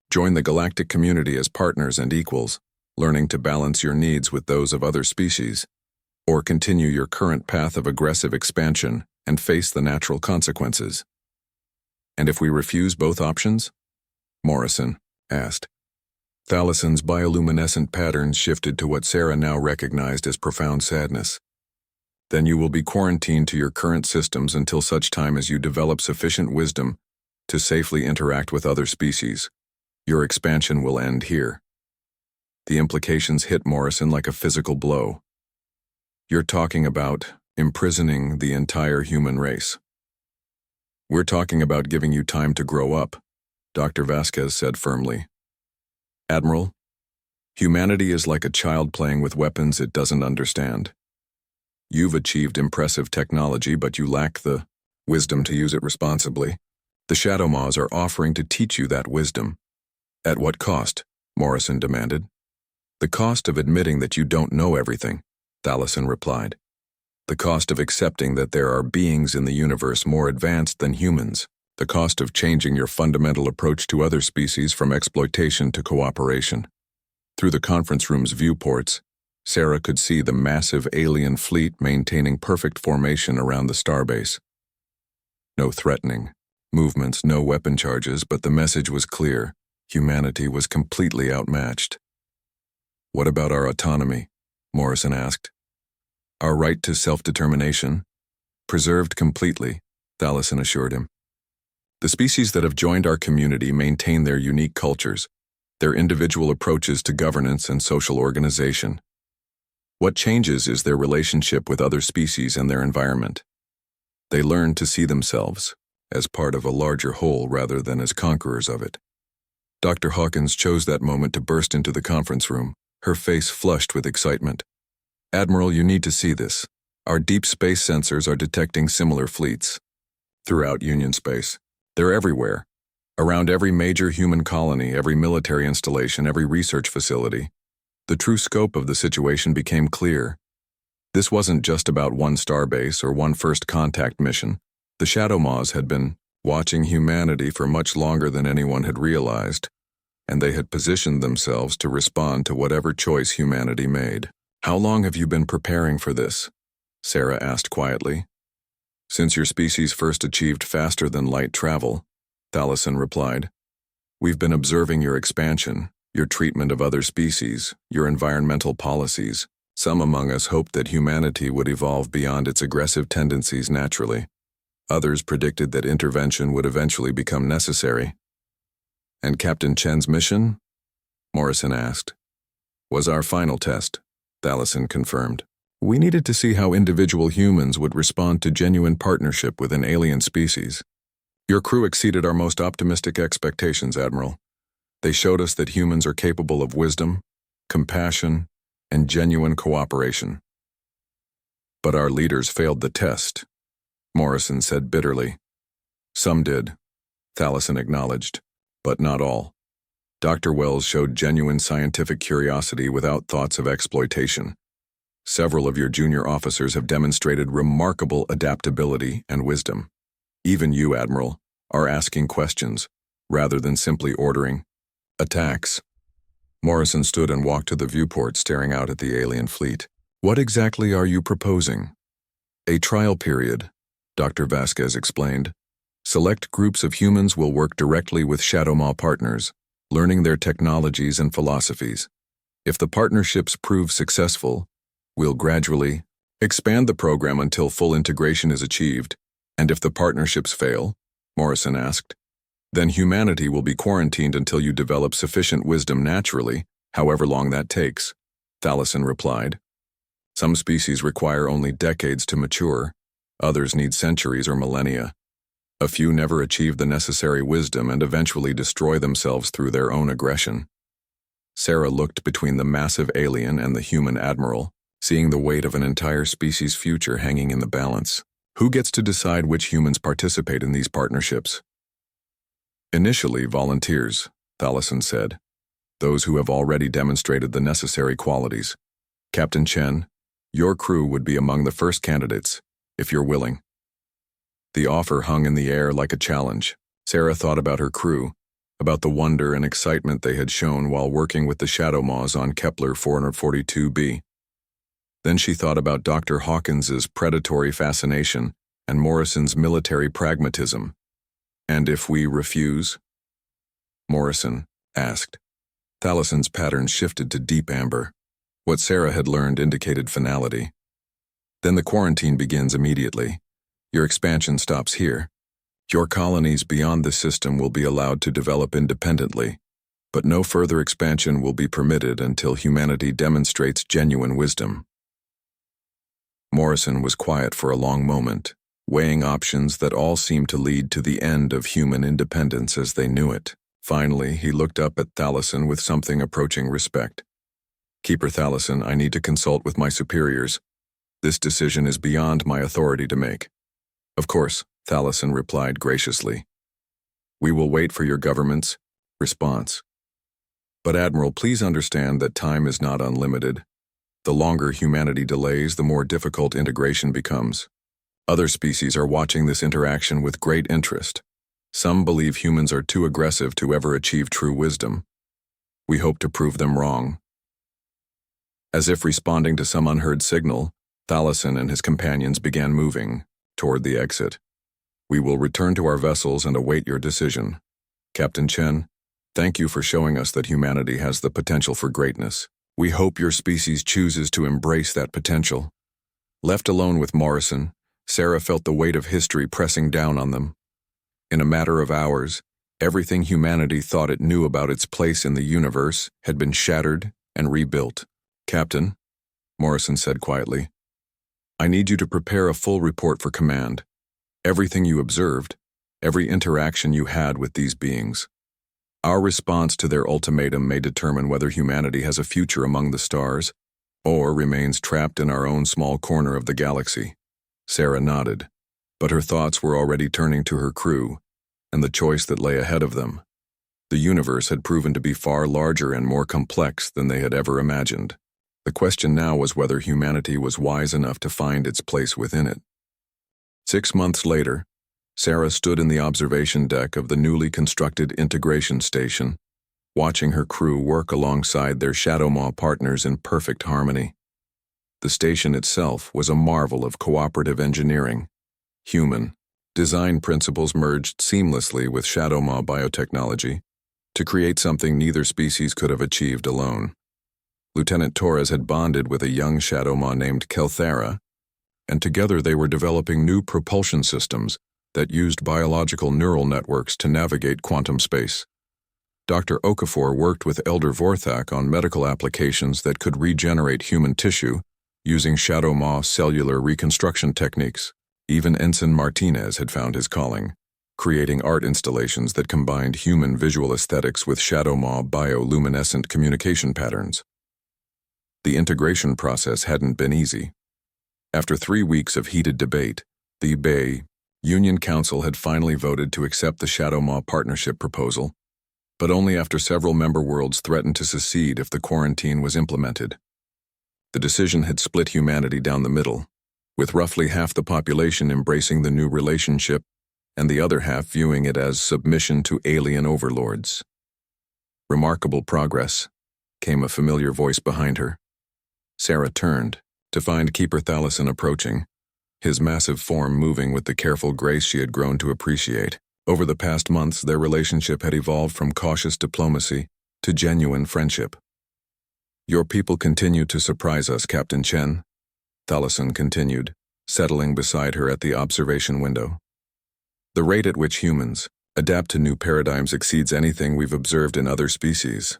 Join the galactic community as partners and equals, learning to balance your needs with those of other species, or continue your current path of aggressive expansion and face the natural consequences. And if we refuse both options? Morrison asked. Thalison's bioluminescent patterns shifted to what Sarah now recognized as profound sadness. Then you will be quarantined to your current systems until such time as you develop sufficient wisdom to safely interact with other species. Your expansion will end here. The implications hit Morrison like a physical blow. You're talking about imprisoning the entire human race. We're talking about giving you time to grow up, Dr. Vasquez said firmly. Admiral, humanity is like a child playing with weapons it doesn't understand. You've achieved impressive technology, but you lack the wisdom to use it responsibly. The Shadow Maws are offering to teach you that wisdom. At what cost? Morrison demanded. The cost of admitting that you don't know everything, Thalison replied. The cost of accepting that there are beings in the universe more advanced than humans. The cost of changing your fundamental approach to other species from exploitation to cooperation. Through the conference room's viewports, Sarah could see the massive alien fleet maintaining perfect formation around the starbase. No threatening movements, no weapon charges, but the message was clear. Humanity was completely outmatched. What about our autonomy? Morrison asked. Our right to self-determination? Preserved completely, Thalison assured him. The species that have joined our community maintain their unique cultures, their individual approaches to governance and social organization. What changes is their relationship with other species and their environment. They learn to see themselves as part of a larger whole rather than as conquerors of it. Dr. Hawkins chose that moment to burst into the conference room, her face flushed with excitement. Admiral, you need to see this. Our deep space sensors are detecting similar fleets throughout Union space. They're everywhere. Around every major human colony, every military installation, every research facility. The true scope of the situation became clear. This wasn't just about one starbase or one first contact mission. The Shadow Maws had been watching humanity for much longer than anyone had realized, and they had positioned themselves to respond to whatever choice humanity made. How long have you been preparing for this? Sarah asked quietly. Since your species first achieved faster than light travel, Thalison replied. We've been observing your expansion, your treatment of other species, your environmental policies. Some among us hoped that humanity would evolve beyond its aggressive tendencies naturally. Others predicted that intervention would eventually become necessary. And Captain Chen's mission? Morrison asked. Was our final test, Thalison confirmed. We needed to see how individual humans would respond to genuine partnership with an alien species. Your crew exceeded our most optimistic expectations, Admiral. They showed us that humans are capable of wisdom, compassion, and genuine cooperation. But our leaders failed the test, Morrison said bitterly. Some did, Thalison acknowledged, but not all. Dr. Wells showed genuine scientific curiosity without thoughts of exploitation. Several of your junior officers have demonstrated remarkable adaptability and wisdom. Even you, Admiral, are asking questions, rather than simply ordering attacks. Morrison stood and walked to the viewport, staring out at the alien fleet. What exactly are you proposing? A trial period, Dr. Vasquez explained. Select groups of humans will work directly with Shadow Maw partners, learning their technologies and philosophies. If the partnerships prove successful, we'll gradually expand the program until full integration is achieved. And if the partnerships fail, Morrison asked, then humanity will be quarantined until you develop sufficient wisdom naturally, however long that takes, Thalison replied. Some species require only decades to mature, others need centuries or millennia. A few never achieve the necessary wisdom and eventually destroy themselves through their own aggression. Sarah looked between the massive alien and the human admiral, seeing the weight of an entire species' future hanging in the balance. Who gets to decide which humans participate in these partnerships? Initially, volunteers, Thalison said. Those who have already demonstrated the necessary qualities. Captain Chen, your crew would be among the first candidates, if you're willing. The offer hung in the air like a challenge. Sarah thought about her crew, about the wonder and excitement they had shown while working with the Shadow Maws on Kepler 442b. Then she thought about Dr. Hawkins's predatory fascination and Morrison's military pragmatism. And if we refuse? Morrison asked. Thalison's pattern shifted to deep amber. What Sarah had learned indicated finality. Then the quarantine begins immediately. Your expansion stops here. Your colonies beyond the system will be allowed to develop independently, but no further expansion will be permitted until humanity demonstrates genuine wisdom. Morrison was quiet for a long moment, weighing options that all seemed to lead to the end of human independence as they knew it. Finally, he looked up at Thalison with something approaching respect. Keeper Thalison, I need to consult with my superiors. This decision is beyond my authority to make. Of course, Thalison replied graciously. We will wait for your government's response. But Admiral, please understand that time is not unlimited. The longer humanity delays, the more difficult integration becomes. Other species are watching this interaction with great interest. Some believe humans are too aggressive to ever achieve true wisdom. We hope to prove them wrong. As if responding to some unheard signal, Thalison and his companions began moving toward the exit. We will return to our vessels and await your decision. Captain Chen, thank you for showing us that humanity has the potential for greatness. We hope your species chooses to embrace that potential. Left alone with Morrison, Sarah felt the weight of history pressing down on them. In a matter of hours, everything humanity thought it knew about its place in the universe had been shattered and rebuilt. Captain, Morrison said quietly, I need you to prepare a full report for command. Everything you observed, every interaction you had with these beings. Our response to their ultimatum may determine whether humanity has a future among the stars or remains trapped in our own small corner of the galaxy. Sarah nodded, but her thoughts were already turning to her crew and the choice that lay ahead of them. The universe had proven to be far larger and more complex than they had ever imagined. The question now was whether humanity was wise enough to find its place within it. 6 months later, Sarah stood in the observation deck of the newly constructed integration station, watching her crew work alongside their Shadow Maw partners in perfect harmony. The station itself was a marvel of cooperative engineering. Human design principles merged seamlessly with Shadow Maw biotechnology to create something neither species could have achieved alone. Lieutenant Torres had bonded with a young Shadow Maw named Kelthara, and together they were developing new propulsion systems that used biological neural networks to navigate quantum space. Dr. Okafor worked with Elder Vorthak on medical applications that could regenerate human tissue using Shadow Maw cellular reconstruction techniques. Even Ensign Martinez had found his calling, creating art installations that combined human visual aesthetics with Shadow Maw bioluminescent communication patterns. The integration process hadn't been easy. After 3 weeks of heated debate, the Bay Union Council had finally voted to accept the Shadow Maw partnership proposal, but only after several member worlds threatened to secede if the quarantine was implemented. The decision had split humanity down the middle, with roughly half the population embracing the new relationship and the other half viewing it as submission to alien overlords. Remarkable progress, came a familiar voice behind her. Sarah turned to find Keeper Thalison approaching, his massive form moving with the careful grace she had grown to appreciate. Over the past months, their relationship had evolved from cautious diplomacy to genuine friendship. Your people continue to surprise us, Captain Chen, Thalison continued, settling beside her at the observation window. The rate at which humans adapt to new paradigms exceeds anything we've observed in other species.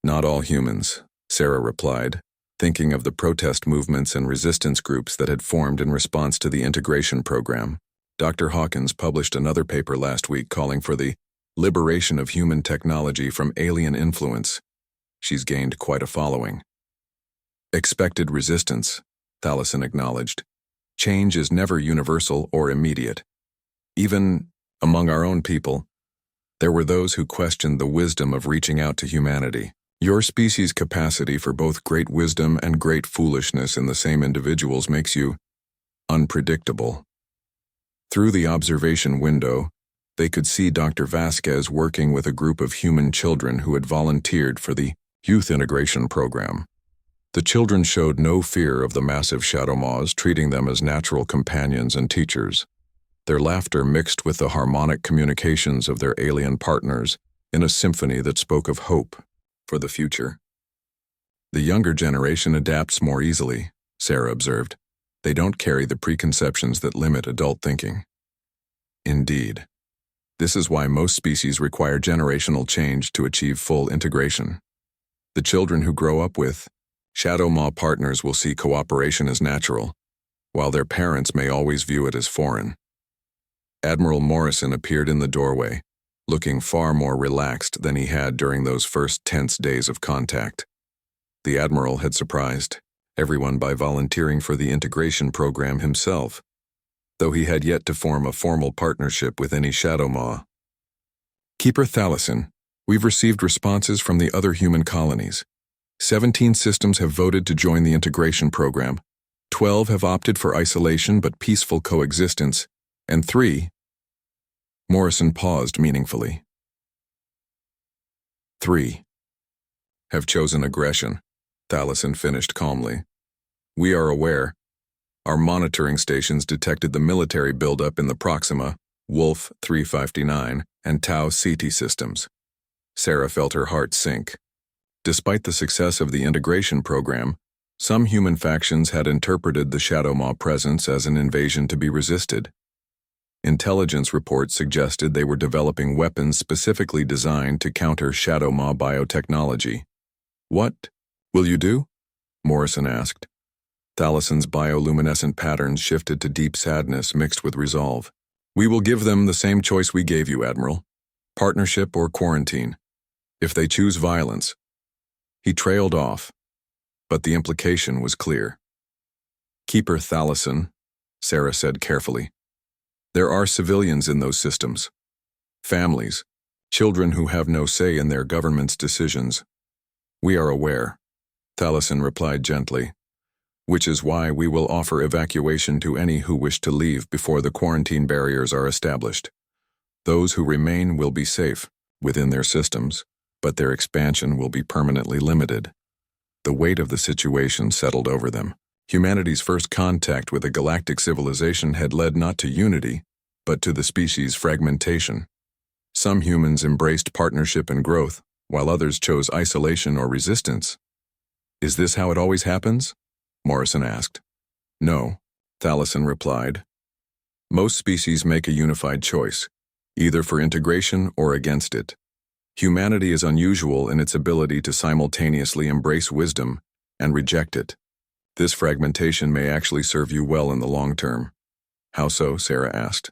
Not all humans, Sarah replied, thinking of the protest movements and resistance groups that had formed in response to the integration program. Dr. Hawkins published another paper last week calling for the liberation of human technology from alien influence. She's gained quite a following. Expected resistance, Thalison acknowledged. Change is never universal or immediate. Even among our own people, there were those who questioned the wisdom of reaching out to humanity. Your species' capacity for both great wisdom and great foolishness in the same individuals makes you unpredictable. Through the observation window, they could see Dr. Vasquez working with a group of human children who had volunteered for the youth integration program. The children showed no fear of the massive shadow maws, treating them as natural companions and teachers. Their laughter mixed with the harmonic communications of their alien partners in a symphony that spoke of hope for the future. The younger generation adapts more easily, Sarah observed. They don't carry the preconceptions that limit adult thinking. Indeed. This is why most species require generational change to achieve full integration. The children who grow up with shadow maw partners will see cooperation as natural, while their parents may always view it as foreign. Admiral Morrison appeared in the doorway, looking far more relaxed than he had during those first tense days of contact. The Admiral had surprised everyone by volunteering for the integration program himself, though he had yet to form a formal partnership with any shadow maw. Keeper Thalison, we've received responses from the other human colonies. 17 systems have voted to join the integration program, 12 have opted for isolation but peaceful coexistence, and 3— Morrison paused meaningfully. 3 have chosen aggression, Thalison finished calmly. We are aware. Our monitoring stations detected the military buildup in the Proxima, Wolf 359, and Tau Ceti systems. Sarah felt her heart sink. Despite the success of the integration program, some human factions had interpreted the Shadow Maw presence as an invasion to be resisted. Intelligence reports suggested they were developing weapons specifically designed to counter Shadow Maw biotechnology. What will you do? Morrison asked. Thalison's bioluminescent patterns shifted to deep sadness mixed with resolve. We will give them the same choice we gave you, Admiral. Partnership or quarantine. If they choose violence. He trailed off, but the implication was clear. Keeper Thalison, Sarah said carefully. There are civilians in those systems. Families, children who have no say in their government's decisions. We are aware, Thalison replied gently, which is why we will offer evacuation to any who wish to leave before the quarantine barriers are established. Those who remain will be safe within their systems, but their expansion will be permanently limited. The weight of the situation settled over them. Humanity's first contact with a galactic civilization had led not to unity, but to the species' fragmentation. Some humans embraced partnership and growth, while others chose isolation or resistance. Is this how it always happens? Morrison asked. No, Thalison replied. Most species make a unified choice, either for integration or against it. Humanity is unusual in its ability to simultaneously embrace wisdom and reject it. This fragmentation may actually serve you well in the long term. How so? Sarah asked.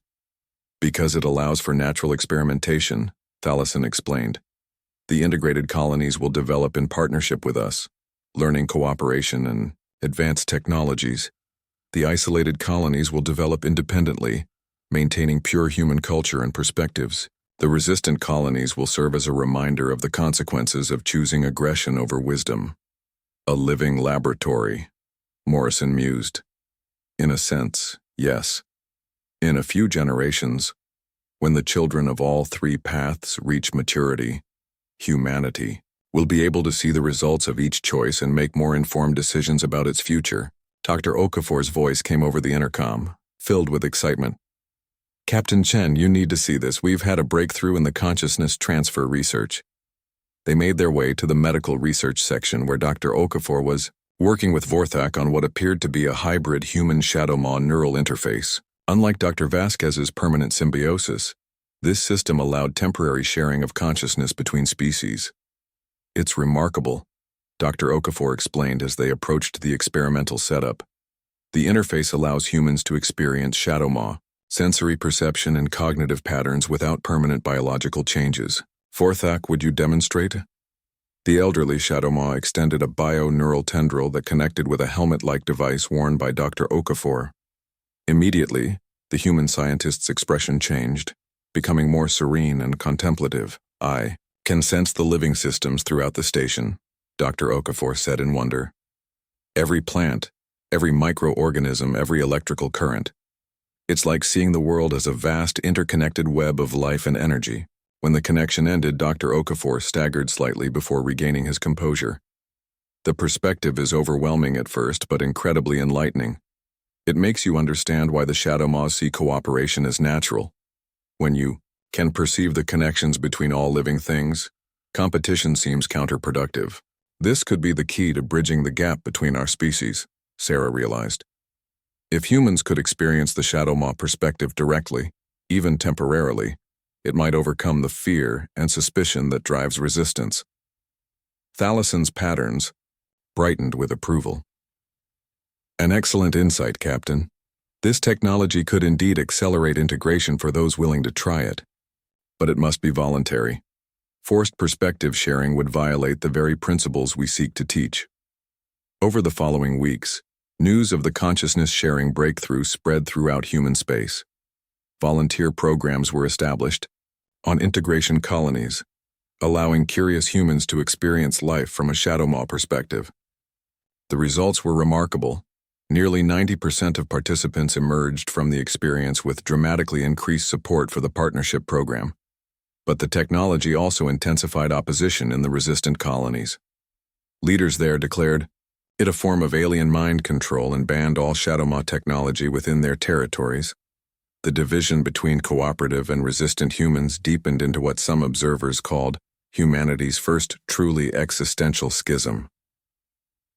Because it allows for natural experimentation, Thalison explained. The integrated colonies will develop in partnership with us, learning cooperation and advanced technologies. The isolated colonies will develop independently, maintaining pure human culture and perspectives. The resistant colonies will serve as a reminder of the consequences of choosing aggression over wisdom. A living laboratory, Morrison mused. In a sense, yes. In a few generations, when the children of all three paths reach maturity, humanity will be able to see the results of each choice and make more informed decisions about its future. Dr. Okafor's voice came over the intercom, filled with excitement. Captain Chen, you need to see this. We've had a breakthrough in the consciousness transfer research. They made their way to the medical research section where Dr. Okafor was working with Vorthak on what appeared to be a hybrid human shadow maw neural interface. Unlike Dr. Vasquez's permanent symbiosis, this system allowed temporary sharing of consciousness between species. It's remarkable, Dr. Okafor explained as they approached the experimental setup. The interface allows humans to experience shadow maw, sensory perception and cognitive patterns without permanent biological changes. Vorthak, would you demonstrate? The elderly Shadow Maw extended a bio-neural tendril that connected with a helmet-like device worn by Dr. Okafor. Immediately, the human scientist's expression changed, becoming more serene and contemplative. "I can sense the living systems throughout the station," Dr. Okafor said in wonder. "Every plant, every microorganism, every electrical current. It's like seeing the world as a vast, interconnected web of life and energy." When the connection ended, Dr. Okafor staggered slightly before regaining his composure. "The perspective is overwhelming at first, but incredibly enlightening. It makes you understand why the Shadow Maws see cooperation as natural. When you can perceive the connections between all living things, competition seems counterproductive. This could be the key to bridging the gap between our species," Sarah realized. If humans could experience the Shadow Maw perspective directly, even temporarily, it might overcome the fear and suspicion that drives resistance. Thalasson's patterns brightened with approval. "An excellent insight, Captain. This technology could indeed accelerate integration for those willing to try it. But it must be voluntary. Forced perspective sharing would violate the very principles we seek to teach." Over the following weeks, news of the consciousness-sharing breakthrough spread throughout human space. Volunteer programs were established on integration colonies, allowing curious humans to experience life from a Shadow Maw perspective. The results were remarkable. Nearly 90% of participants emerged from the experience with dramatically increased support for the partnership program. But the technology also intensified opposition in the resistant colonies. Leaders there declared it a form of alien mind control and banned all Shadow Maw technology within their territories. The division between cooperative and resistant humans deepened into what some observers called humanity's first truly existential schism.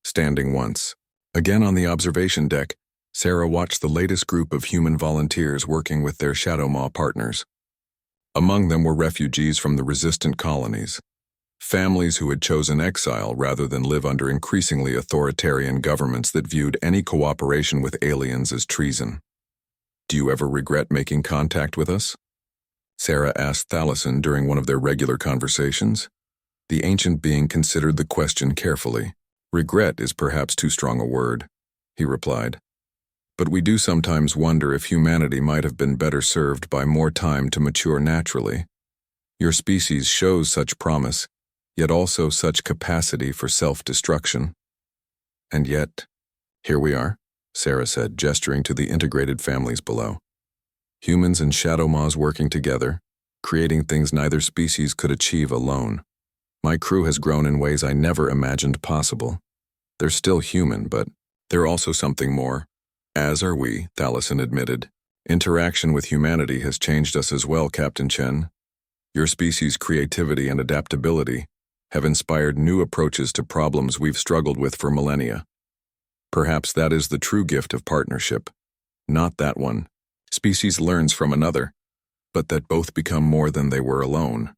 Standing once again on the observation deck, Sarah watched the latest group of human volunteers working with their Shadow Maw partners. Among them were refugees from the resistant colonies, families who had chosen exile rather than live under increasingly authoritarian governments that viewed any cooperation with aliens as treason. "Do you ever regret making contact with us?" Sarah asked Thalasson during one of their regular conversations. The ancient being considered the question carefully. "Regret is perhaps too strong a word," he replied. "But we do sometimes wonder if humanity might have been better served by more time to mature naturally. Your species shows such promise, yet also such capacity for self-destruction. And yet, here we are," Sarah said, gesturing to the integrated families below. "Humans and Shadow Maws working together, creating things neither species could achieve alone. My crew has grown in ways I never imagined possible. They're still human, but they're also something more. As are we," Thalasson admitted. "Interaction with humanity has changed us as well, Captain Chen. Your species' creativity and adaptability have inspired new approaches to problems we've struggled with for millennia. Perhaps that is the true gift of partnership. Not that one species learns from another, but that both become more than they were alone."